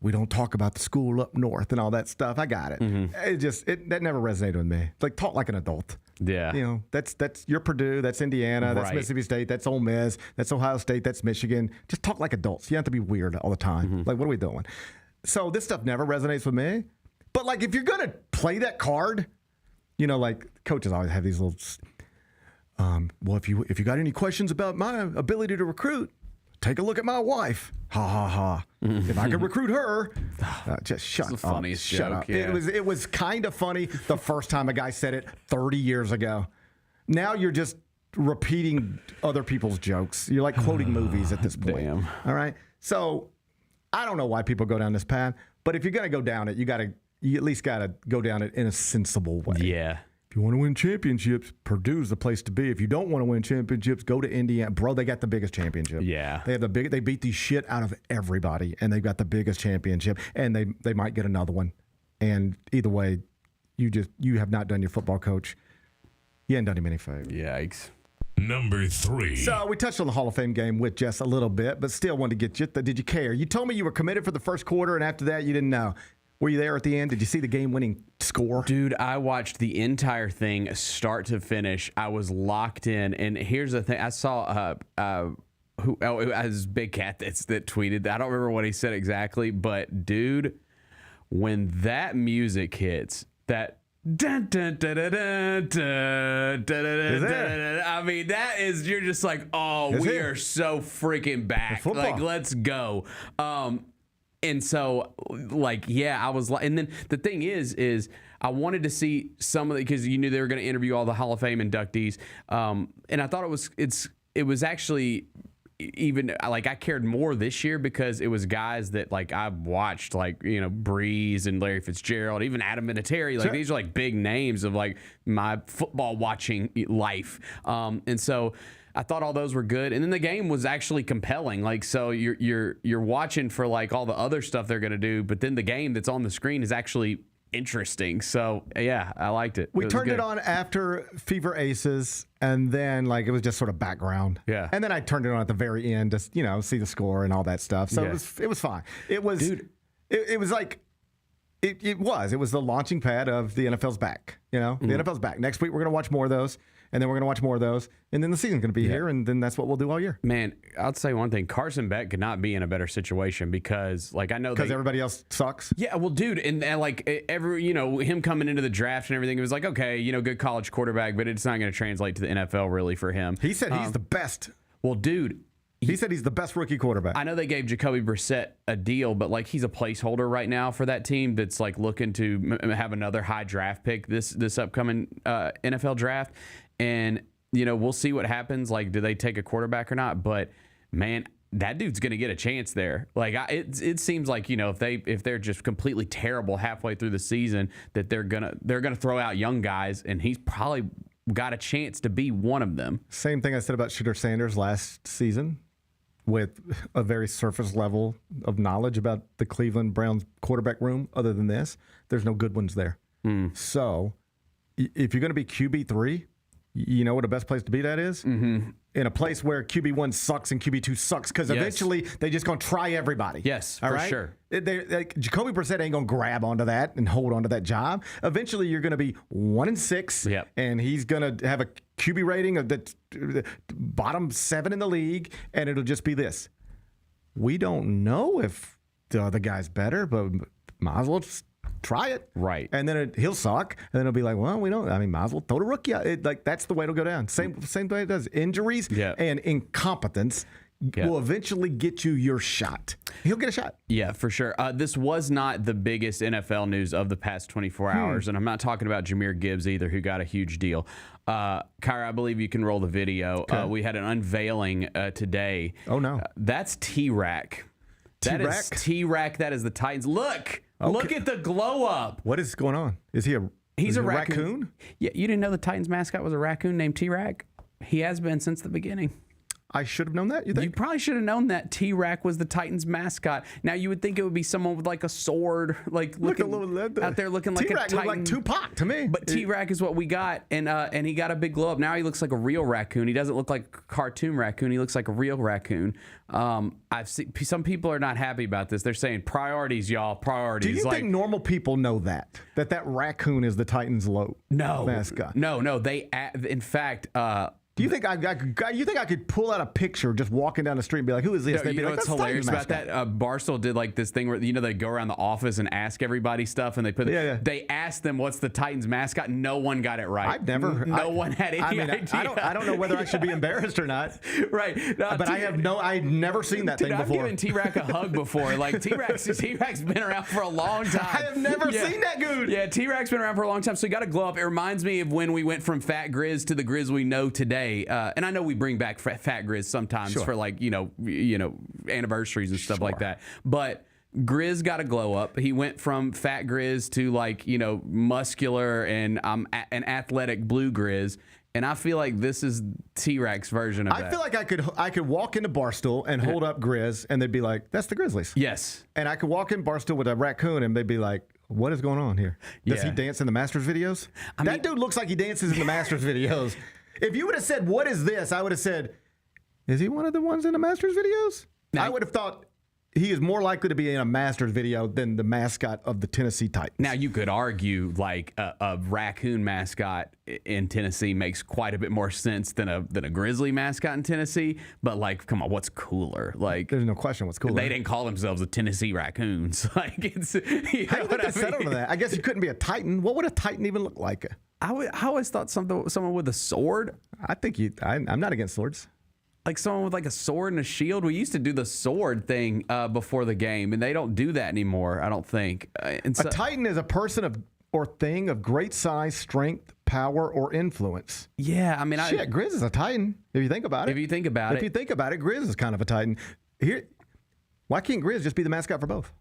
We don't talk about the school up north and all that stuff. I got it. That never resonated with me. It's like, talk like an adult. Yeah. That's you're Purdue, that's Indiana, that's Mississippi State, that's Ole Miss, that's Ohio State, that's Michigan. Just talk like adults. You have to be weird all the time. Like, what are we doing? So this stuff never resonates with me. But like, if you're gonna play that card, like coaches always have these little. Well, if you got any questions about my ability to recruit, take a look at my wife. Ha ha ha. If I could recruit her, just shut up. It's the funniest Shut joke. up. Yeah. It was kind of funny the first time a guy said it 30 years ago. Now you're just repeating other people's jokes. You're like quoting movies at this point. Damn. All right. So I don't know why people go down this path, but if you're gonna go down it, you at least gotta go down it in a sensible way. Yeah. If you want to win championships, Purdue's the place to be. If you don't want to win championships, go to Indiana. Bro, they got the biggest championship. Yeah. They beat the shit out of everybody, and they've got the biggest championship, and they might get another one. And either way, you have not done your football coach. You ain't done him any favor. Yikes. Number 3. So we touched on the Hall of Fame game with Jess a little bit, but still wanted to get you. Did you care? You told me you were committed for the first quarter, and after that, you didn't know. Were you there at the end? Did you see the game-winning score? Dude, I watched the entire thing start to finish. I was locked in, and here's the thing: I saw it was Big Cat that tweeted. I don't remember what he said exactly, but dude, when that music hits, that. Dun, dun, dun, dun, dun, dun, dun, dun, dun, I mean, that is, you're just like, oh, we are so freaking back. Like, let's go. And so, like, yeah, I was like, and then the thing is I wanted to see some of the, because you knew they were going to interview all the Hall of Fame inductees. And I thought it was actually even like I cared more this year because it was guys that like I watched, like, you know, Breeze and Larry Fitzgerald, even Adam Vinatieri. Like these are like big names of like my football watching life. And so I thought all those were good, and then the game was actually compelling. Like, so you're watching for like all the other stuff they're gonna do, but then the game that's on the screen is actually interesting. So yeah, I liked it. We turned it on after Fever Aces, and then like it was just sort of background. Yeah. And then I turned it on at the very end to, you know, see the score and all that stuff. So Yeah. it was fine. It was it was like it was the launching pad of the NFL's back. You know, the NFL's back. Next week we're gonna watch more of those. And then we're going to watch more of those. And then the season's going to be here. And then that's what we'll do all year. Man, I'll say one thing. Carson Beck could not be in a better situation because, like, I know because everybody else sucks. Yeah, well, dude, and like you know, him coming into the draft and everything, it was like, okay, you know, good college quarterback, but it's not going to translate to the NFL really for him. He said he's the best. Well, dude. He said he's the best rookie quarterback. I know they gave Jacoby Brissett a deal, but like he's a placeholder right now for that team that's like looking to have another high draft pick this upcoming NFL draft. And you know, we'll see what happens. Like, do they take a quarterback or not? But man, that dude's going to get a chance there. Like, it seems like, you know, if they're just completely terrible halfway through the season, that they're gonna throw out young guys, and he's probably got a chance to be one of them. Same thing I said about Shooter Sanders last season, with a very surface level of knowledge about the Cleveland Browns quarterback room. Other than this, there's no good ones there. So, if you're going to be QB3. You know what the best place to be that is? In a place where QB1 sucks and QB2 sucks, because eventually they just going to try everybody. Yes, all for right? sure. Like, Jacoby Brissett ain't going to grab onto that and hold onto that job. Eventually you're going to be 1-6, and he's going to have a QB rating of the bottom 7 in the league, and it'll just be this. We don't know if the other guy's better, but might as well just try it. Right. And then he'll suck. And then it'll be like, well, we don't. I mean, might as well throw the rookie out. Like, that's the way it'll go down. Same way it does. Injuries and incompetence will eventually get you your shot. He'll get a shot. Yeah, for sure. This was not the biggest NFL news of the past 24 hours. And I'm not talking about Jahmyr Gibbs either, who got a huge deal. Kyra, I believe you can roll the video. Okay. We had an unveiling today. Oh, no. That's T-Rack. That is T-Rack. That is the Titans. Look. Okay. Look at the glow up. What is going on? Is he He's a raccoon? Yeah, you didn't know the Titans mascot was a raccoon named T-Rack? He has been since the beginning. I should have known that, you think? You probably should have known that T-Rack was the Titans mascot. Now, you would think it would be someone with like a sword, like looking out there looking like a Titan. T-Rack looked like Tupac to me. But T-Rack is what we got, and he got a big glow up. Now he looks like a real raccoon. He doesn't look like a cartoon raccoon. He looks like a real raccoon. I've seen some people are not happy about this. They're saying priorities, y'all, priorities. Do you think normal people know that raccoon is the Titans' mascot? No. They, in fact. Do you think I could pull out a picture just walking down the street and be like, who is this? They'd be like, what's hilarious about that? Barstool did like this thing where, you know, they go around the office and ask everybody stuff, and they put they asked them what's the Titans mascot. No one got it right. I've never. No one had any idea. I don't know whether I should be embarrassed or not. Right. No, but I've never seen that thing before. I've given T-Rack a hug before. Like T-Rack's been around for a long time. I have never seen that dude. Yeah, T-Rack's been around for a long time, so he got a glow up. It reminds me of when we went from Fat Grizz to the Grizz we know today. And I know we bring back Fat Grizz sometimes for like, you know, anniversaries and stuff like that. But Grizz got a glow up. He went from Fat Grizz to like, you know, muscular and an athletic blue Grizz. And I feel like this is T-Rack's version of that. I feel like I could walk into Barstool and hold up Grizz, and they'd be like, that's the Grizzlies. Yes. And I could walk in Barstool with a raccoon, and they'd be like, what is going on here? Does he dance in the Masters videos? That dude looks like he dances in the Masters videos. If you would have said, what is this? I would have said, is he one of the ones in the Masters videos? I would have thought he is more likely to be in a Masters video than the mascot of the Tennessee Titans. Now, you could argue like a raccoon mascot in Tennessee makes quite a bit more sense than a Grizzly mascot in Tennessee. But like, come on, what's cooler? Like, there's no question what's cooler. They didn't call themselves the Tennessee Raccoons. Like, it's how do you think they settled on that? I guess you couldn't be a Titan. What would a Titan even look like? I always thought someone with a sword. I think I'm not against swords. Like someone with like a sword and a shield. We used to do the sword thing before the game, and they don't do that anymore, I don't think. A Titan is a person or thing of great size, strength, power or influence. Yeah, I mean, Shit, Grizz is a Titan, if you think about it. If you think about it, Grizz is kind of a Titan. Why can't Grizz just be the mascot for both?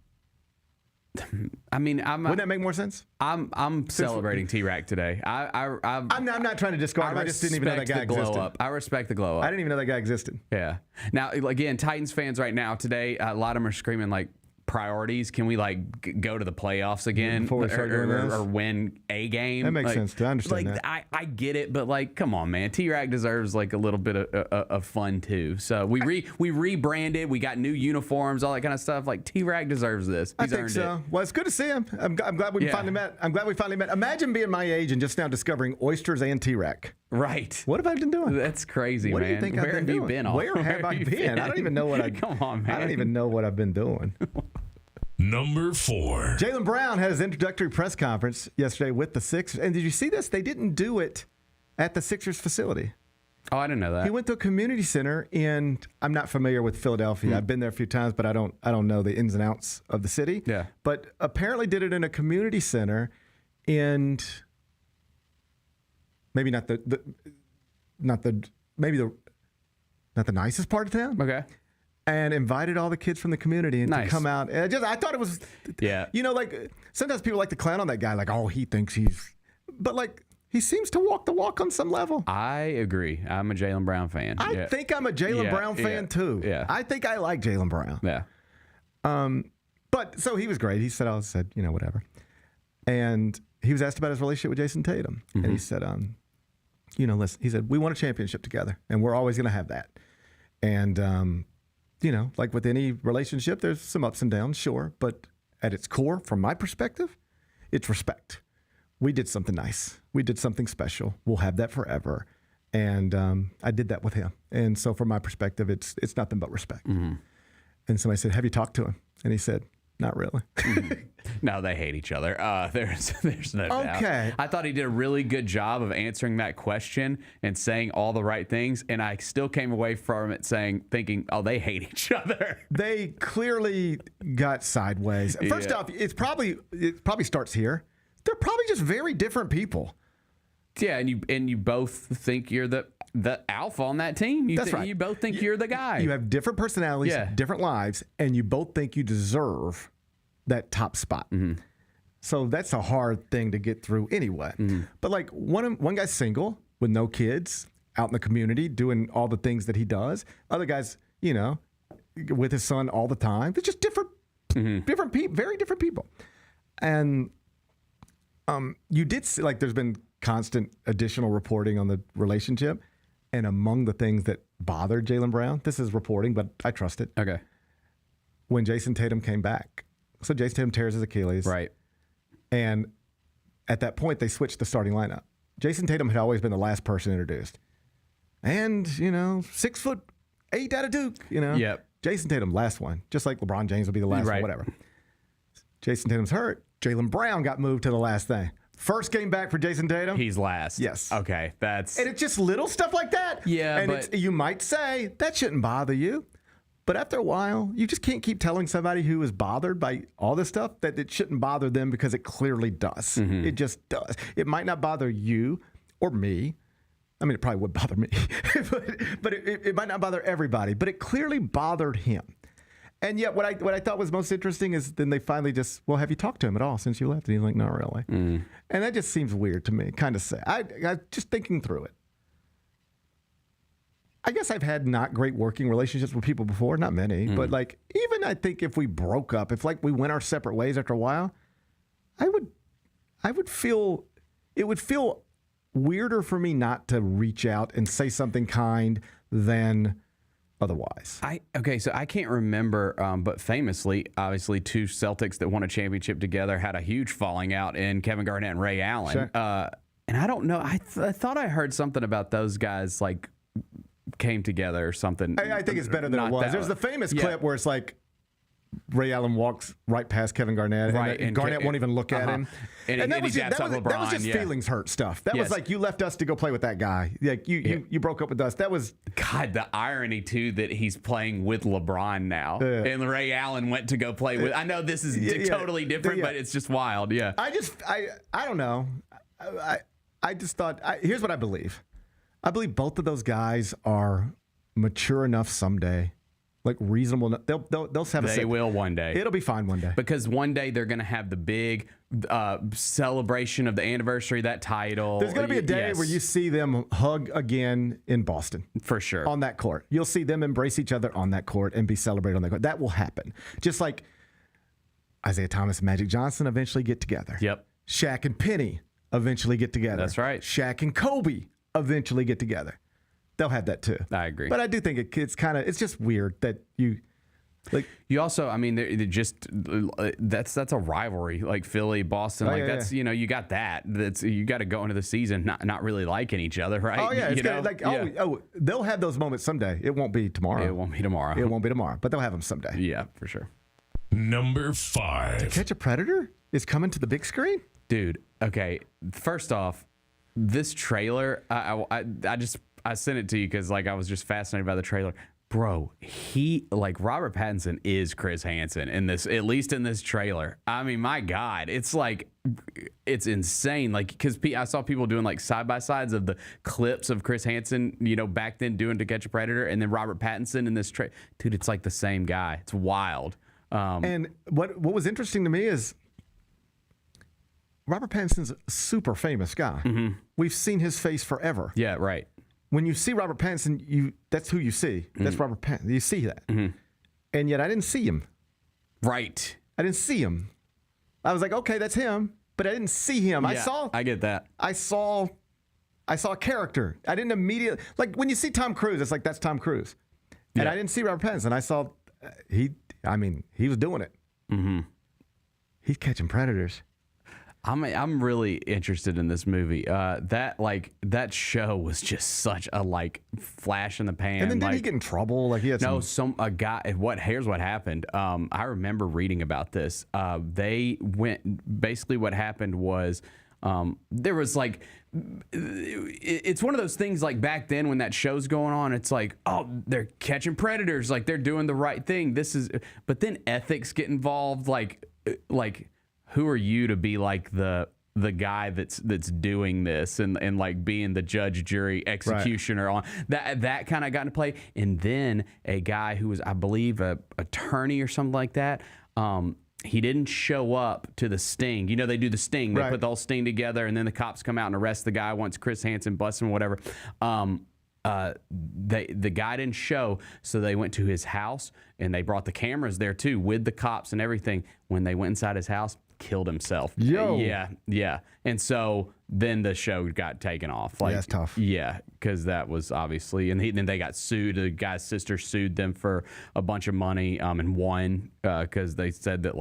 I mean, wouldn't that make more sense? I'm celebrating T-Rack today. I'm not trying to discard him. I just didn't even know that guy existed. I respect the glow up. I didn't even know that guy existed. Yeah. Now, again, Titans fans right now today, a lot of them are screaming like, priorities. Can we go to the playoffs again before we start doing this? Or win a game? That makes sense. I understand that. I get it, but come on, man. T-Rack deserves a little bit of fun too. So we rebranded. We got new uniforms, all that kind of stuff. T-Rack deserves this. He's I think so. Well, it's good to see him. I'm glad we finally met. Imagine being my age and just now discovering oysters and T-Rack. Right. What have I been doing? That's crazy, what man. Do you think Where have you been? Where have I been? I don't even know what Come on, man. I don't even know what I've been doing. Number 4. Jaylen Brown had his introductory press conference yesterday with the Sixers. And did you see this? They didn't do it at the Sixers facility. Oh, I didn't know that. He went to a community center in, I'm not familiar with Philadelphia. I've been there a few times, but I don't know the ins and outs of the city. Yeah. But apparently did it in a community center in maybe not the nicest part of town. Okay. And invited all the kids from the community and to come out. And I thought it was, sometimes people like to clown on that guy, he thinks he's, but he seems to walk the walk on some level. I agree. I'm a Jaylen Brown fan. I think I'm a Jaylen Brown fan too. Yeah. I think I like Jaylen Brown. Yeah. But so he was great. He said, whatever. And he was asked about his relationship with Jason Tatum. And he said, listen, he said, we won a championship together and we're always going to have that. And, like with any relationship, there's some ups and downs, sure. But at its core, from my perspective, it's respect. We did something nice. We did something special. We'll have that forever. And I did that with him. And so from my perspective, it's nothing but respect. And somebody said, have you talked to him? And he said, not really. No, they hate each other. There's no doubt. Okay. I thought he did a really good job of answering that question and saying all the right things, and I still came away from it thinking, oh, they hate each other. They clearly got sideways. First off, it probably starts here. They're probably just very different people. Yeah, and you both think you're the alpha on that team. That's right. You both think you're the guy. You have different personalities, different lives, and you both think you deserve that top spot. So that's a hard thing to get through anyway. But one guy's single with no kids, out in the community doing all the things that he does. Other guys, with his son all the time. They're just different people, very different people. And you did see, there's been constant additional reporting on the relationship. And among the things that bothered Jaylen Brown, this is reporting, but I trust it. Okay. When Jason Tatum came back. So Jason Tatum tears his Achilles. Right. And at that point, they switched the starting lineup. Jason Tatum had always been the last person introduced. And, 6'8" out of Duke, Yep. Jason Tatum, last one. Just like LeBron James will be the last one, whatever. Jason Tatum's hurt. Jaylen Brown got moved to the last thing. First game back for Jason Tatum. He's last. Yes. Okay, And it's just little stuff like that. Yeah, and you might say, that shouldn't bother you. But after a while, you just can't keep telling somebody who is bothered by all this stuff that it shouldn't bother them because it clearly does. It just does. It might not bother you or me. I mean, it probably would bother me. but it might not bother everybody. But it clearly bothered him. And yet what I thought was most interesting is then they finally just, well, have you talked to him at all since you left? And he's like, not really. And that just seems weird to me, kind of sad. I just thinking through it. I guess I've had not great working relationships with people before, not many, but even I think if we broke up, if we went our separate ways after a while, I would feel, it would feel weirder for me not to reach out and say something kind than otherwise. So I can't remember, but famously, obviously, two Celtics that won a championship together had a huge falling out in Kevin Garnett and Ray Allen. Sure. And I don't know. I thought I heard something about those guys came together or something. I think it's better than it was. There's the famous clip where it's Ray Allen walks right past Kevin Garnett, and Garnett won't even look at him. And that was just feelings hurt stuff. That was you left us to go play with that guy. You broke up with us. That was the irony too that he's playing with LeBron now, and Ray Allen went to go play with. I know this is totally different, but it's just wild. Yeah. I don't know. I just thought, here's what I believe. I believe both of those guys are mature enough someday, like reasonable. They'll have They will one day. It'll be fine one day. Because one day they're going to have the big celebration of the anniversary of that title. There's going to be a day where you see them hug again in Boston. For sure. On that court. You'll see them embrace each other on that court and be celebrated on that court. That will happen. Just like Isaiah Thomas and Magic Johnson eventually get together. Yep. Shaq and Penny eventually get together. That's right. Shaq and Kobe eventually get together. They'll have that too. I agree. But I do think it's just weird that you also, I mean, they're just that's a rivalry, like Philly, Boston, you got that. You got to go into the season not really liking each other, right? Oh yeah, it's they'll have those moments someday. It won't be tomorrow. It won't be tomorrow. It won't be tomorrow, but they'll have them someday. Yeah, for sure. Number 5. To Catch a Predator is coming to the big screen? Dude, okay. First off, this trailer, I sent it to you because I was just fascinated by the trailer. Bro, Robert Pattinson is Chris Hansen in this, at least in this trailer. I mean, my God, it's insane. Because I saw people doing side by sides of the clips of Chris Hansen, back then doing To Catch a Predator, and then Robert Pattinson in this trailer. Dude, it's like the same guy. It's wild. And what was interesting to me is Robert Pattinson's a super famous guy. Mm-hmm. We've seen his face forever. Yeah, right. When you see Robert Pattinson, that's who you see. That's Robert Pattinson. You see that. Mm-hmm. And yet I didn't see him. Right. I didn't see him. I was like, okay, that's him, but I didn't see him. Yeah, I get that. I saw a character. I didn't immediately, when you see Tom Cruise, it's like, that's Tom Cruise. And I didn't see Robert Pattinson. I saw, he was doing it. Mm-hmm. He's catching predators. I'm really interested in this movie. That show was just such a flash in the pan. And then did he get in trouble? He had here's what happened. I remember reading about this. Basically what happened was there was it's one of those things back then when that show's going on, it's they're catching predators, they're doing the right thing. But then ethics get involved, who are you to be the guy that's doing this and being the judge, jury, executioner on that kind of got into play. And then a guy who was, I believe, a attorney or something like that. He didn't show up to the sting. They do the sting. They put the whole sting together, and then the cops come out and arrest the guy once Chris Hansen busts him, whatever. The guy didn't show, so they went to his house, and they brought the cameras there too with the cops and everything. When they went inside his house, killed himself. Yo. Yeah. And so then the show got taken off. That's tough. Yeah, because that was obviously, and then they got sued. The guy's sister sued them for a bunch of money and won because they said that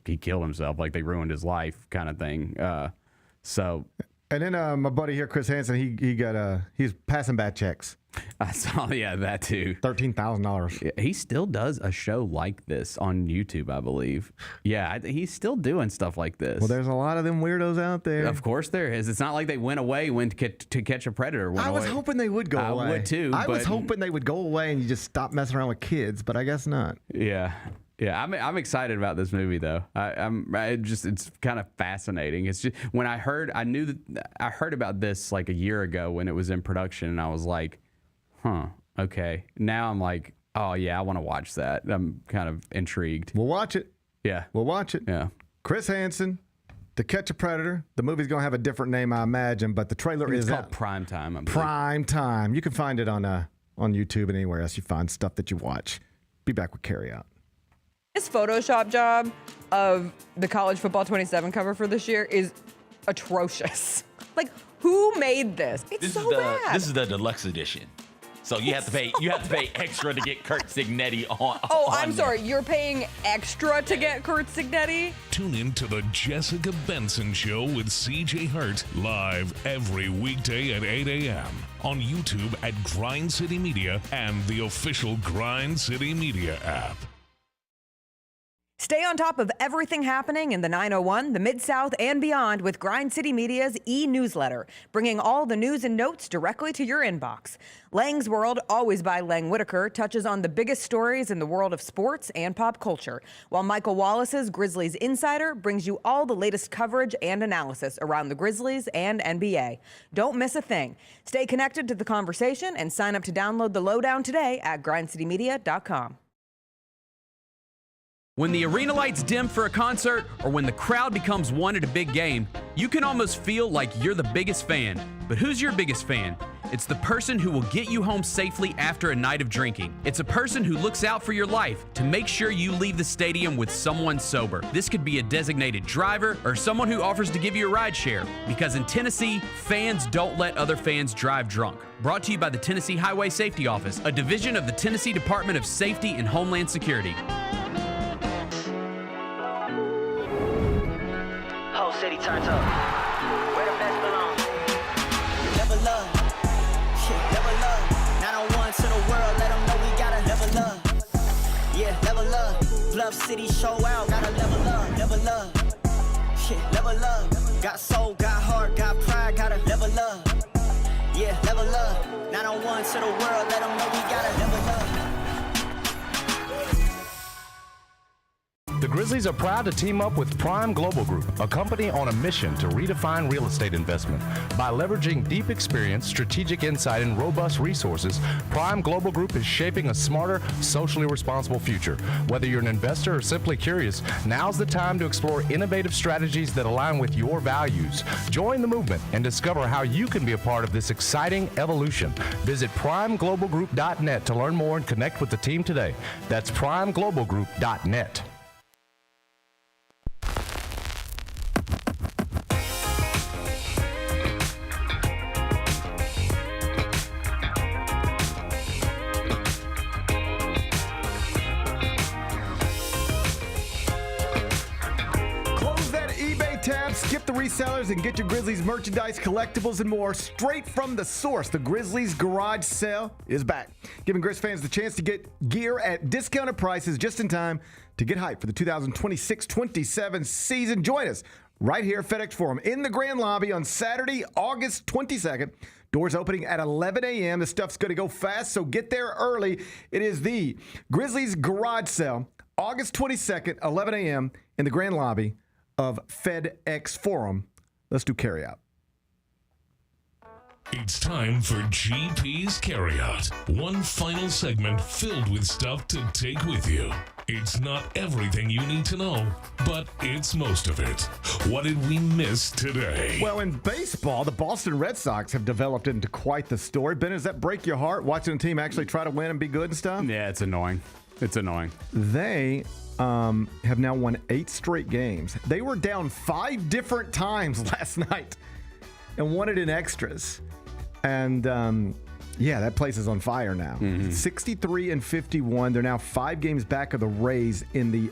he killed himself, they ruined his life kind of thing. So. And then my buddy here, Chris Hansen, he's passing bad checks. I saw, that too. $13,000. Yeah, he still does a show like this on YouTube, I believe. Yeah, he's still doing stuff like this. Well, there's a lot of them weirdos out there. Of course there is. It's not like they went away when To Catch a Predator went away. I was hoping they would go away. I would too. I was hoping they would go away and you just stop messing around with kids, but I guess not. Yeah. Yeah, I'm excited about this movie though. It's kind of fascinating. It's just when I heard about this a year ago when it was in production, and I was like, huh, okay. Now I'm like, oh yeah, I want to watch that. I'm kind of intrigued. We'll watch it. Yeah, we'll watch it. Yeah, Chris Hansen, To Catch a Predator. The movie's gonna have a different name, I imagine, but the trailer is called Prime Time. Prime Time. You can find it on YouTube and anywhere else you find stuff that you watch. Be back with Carry Out. This Photoshop job of the College Football 27 cover for this year is atrocious. Who made this? It's so bad. This is the deluxe edition. So you have to pay extra to get Kurt Signetti on. Oh, I'm sorry. You're paying extra to get Kurt Signetti? Tune in to the Jessica Benson Show with CJ Hurt live every weekday at 8 a.m. on YouTube at Grind City Media and the official Grind City Media app. Stay Stay on top of everything happening in the 901, the Mid-South, and beyond with Grind City Media's e-newsletter, bringing all the news and notes directly to your inbox. Lang's World, always by Lang Whitaker, touches on the biggest stories in the world of sports and pop culture, while Michael Wallace's Grizzlies Insider brings you all the latest coverage and analysis around the Grizzlies and NBA. Don't miss a thing. Stay connected to the conversation and sign up to download the lowdown today at grindcitymedia.com. When the arena lights dim for a concert or when the crowd becomes one at a big game, you can almost feel like you're the biggest fan. But who's your biggest fan? It's the person who will get you home safely after a night of drinking. It's a person who looks out for your life to make sure you leave the stadium with someone sober. This could be a designated driver or someone who offers to give you a ride share. Because in Tennessee, fans don't let other fans drive drunk. Brought to you by the Tennessee Highway Safety Office, a division of the Tennessee Department of Safety and Homeland Security. City turns up. Where the best belong. Never love. Yeah, never love. 901 to the world, let them know we gotta never love. Yeah, never love. Bluff City show out, gotta never love. Never love. Yeah, never love. Got soul, got heart, got pride, gotta never love. Yeah, never love. 901 to the world, let them know we gotta never love. The Grizzlies are proud to team up with Prime Global Group, a company on a mission to redefine real estate investment. By leveraging deep experience, strategic insight, and robust resources, Prime Global Group is shaping a smarter, socially responsible future. Whether you're an investor or simply curious, now's the time to explore innovative strategies that align with your values. Join the movement and discover how you can be a part of this exciting evolution. Visit primeglobalgroup.net to learn more and connect with the team today. That's primeglobalgroup.net. Skip the resellers and get your Grizzlies merchandise, collectibles, and more straight from the source. The Grizzlies Garage Sale is back, giving Grizz fans the chance to get gear at discounted prices just in time to get hyped for the 2026-27 season. Join us right here at FedEx Forum in the Grand Lobby on Saturday, August 22nd. Doors opening at 11 a.m. This stuff's going to go fast, so get there early. It is the Grizzlies Garage Sale, August 22nd, 11 a.m. in the Grand Lobby of FedEx Forum. Let's do carryout. It's time for GP's Carryout. One final segment filled with stuff to take with you. It's not everything you need to know, but it's most of it. What did we miss today? Well, in baseball, the Boston Red Sox have developed into quite the story. Ben, does that break your heart, watching a team actually try to win and be good and stuff? Yeah, it's annoying. It's annoying. They have now won 8 straight games. They were down 5 different times last night and won it in extras. And yeah, that place is on fire now. 63-51. They're now 5 games back of the Rays in the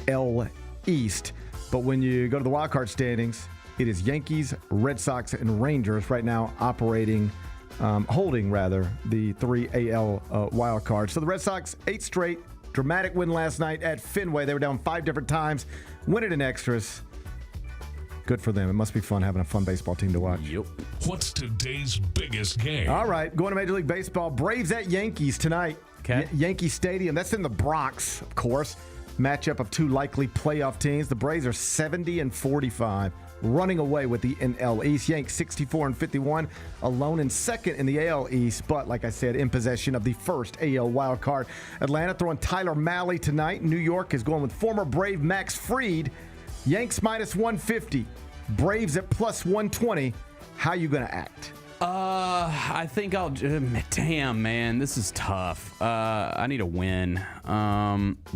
AL East. But when you go to the wild card standings, it is Yankees, Red Sox, and Rangers right now holding the 3 AL wild cards. So the Red Sox, 8 straight. Dramatic win last night at Fenway. They were down 5 different times. Win it in extras. Good for them. It must be fun having a fun baseball team to watch. Yep. What's today's biggest game? All right, going to Major League Baseball. Braves at Yankees tonight. Okay. Yankee Stadium. That's in the Bronx, of course. Matchup of 2 likely playoff teams. The Braves are 70-45. Running away with the NL East. Yanks 64-51, alone in second in the AL East, but like I said, in possession of the first AL wild card. Atlanta throwing Tyler Mahle tonight. New York is going with former Brave Max Fried. Yanks minus 150, Braves at plus 120. How you gonna act? I think I'll. Damn, man, this is tough. I need a win.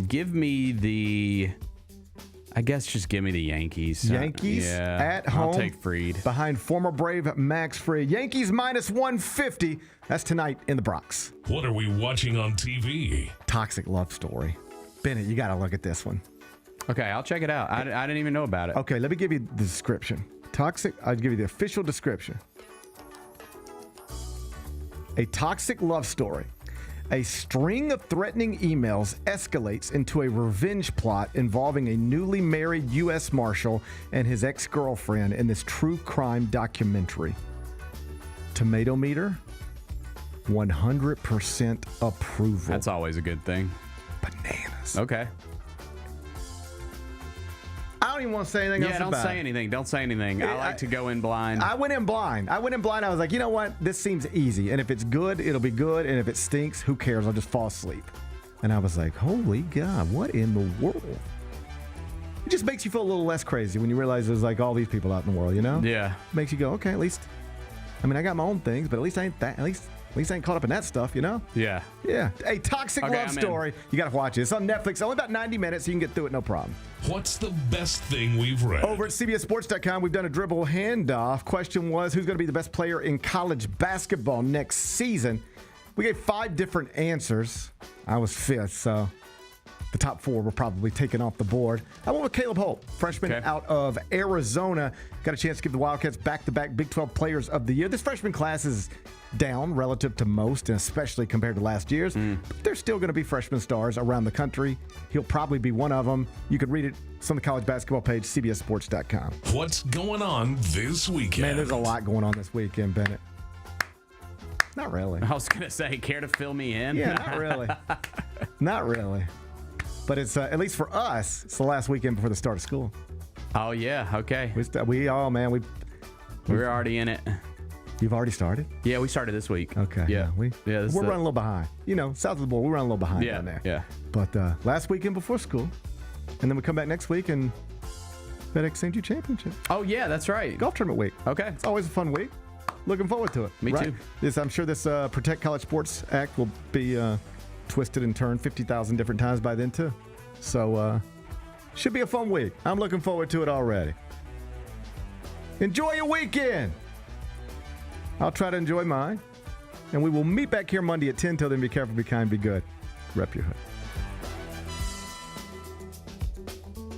Give me the. I guess just give me the Yankees. Yankees at home. I'll take Fried. Behind former Brave Max Fried. Yankees minus 150. That's tonight in the Bronx. What are we watching on TV? Toxic Love Story. Bennett, you got to look at this one. Okay, I'll check it out. I didn't even know about it. Okay, let me give you the description. I'll give you the official description. A toxic love story A string of threatening emails escalates into a revenge plot involving a newly married U.S. Marshal and his ex-girlfriend in this true crime documentary. Tomato meter, 100% approval. That's always a good thing. Bananas. Okay. I don't even want to say anything else about it. Yeah, don't say anything. Don't say anything. I like to go in blind. I went in blind. I was like, you know what? This seems easy. And if it's good, it'll be good. And if it stinks, who cares? I'll just fall asleep. And I was like, holy God, what in the world? It just makes you feel a little less crazy when you realize there's like all these people out in the world, you know? Yeah. Makes you go, okay, at least, I mean, I got my own things, but at least I ain't that, at least I ain't caught up in that stuff, you know? Yeah. Yeah. A toxic love story. You got to watch it. It's on Netflix. Only about 90 minutes, so you can get through it, no problem. What's the best thing we've read? Over at CBSSports.com, we've done a dribble handoff. Question was, who's going to be the best player in college basketball next season? We gave 5 different answers. I was 5th, so the top 4 were probably taken off the board. I went with Caleb Holt, freshman out of Arizona. Got a chance to give the Wildcats back-to-back Big 12 Players of the Year. This freshman class is down relative to most, and especially compared to last year's. But there's still going to be freshman stars around the country. He'll probably be one of them. You can read it on the college basketball page, CBSSports.com. What's going on this weekend? Man, there's a lot going on this weekend, Bennett. Not really. I was going to say, care to fill me in? Yeah, not really. Not really. But it's, at least for us, it's the last weekend before the start of school. Oh, yeah. Okay. We're already in it. You've already started? Yeah, we started this week. Okay. Yeah. We're running a little behind. You know, south of the border, we're running a little behind down there. Yeah. But last weekend before school, and then we come back next week and FedEx St. Jude Championship. Oh, yeah, that's right. Golf tournament week. Okay. It's always a fun week. Looking forward to it. Me too. I'm sure this Protect College Sports Act will be twisted and turned 50,000 different times by then, too. So, should be a fun week. I'm looking forward to it already. Enjoy your weekend. I'll try to enjoy mine. And we will meet back here Monday at 10. Till then, be careful, be kind, be good. Rep your hood.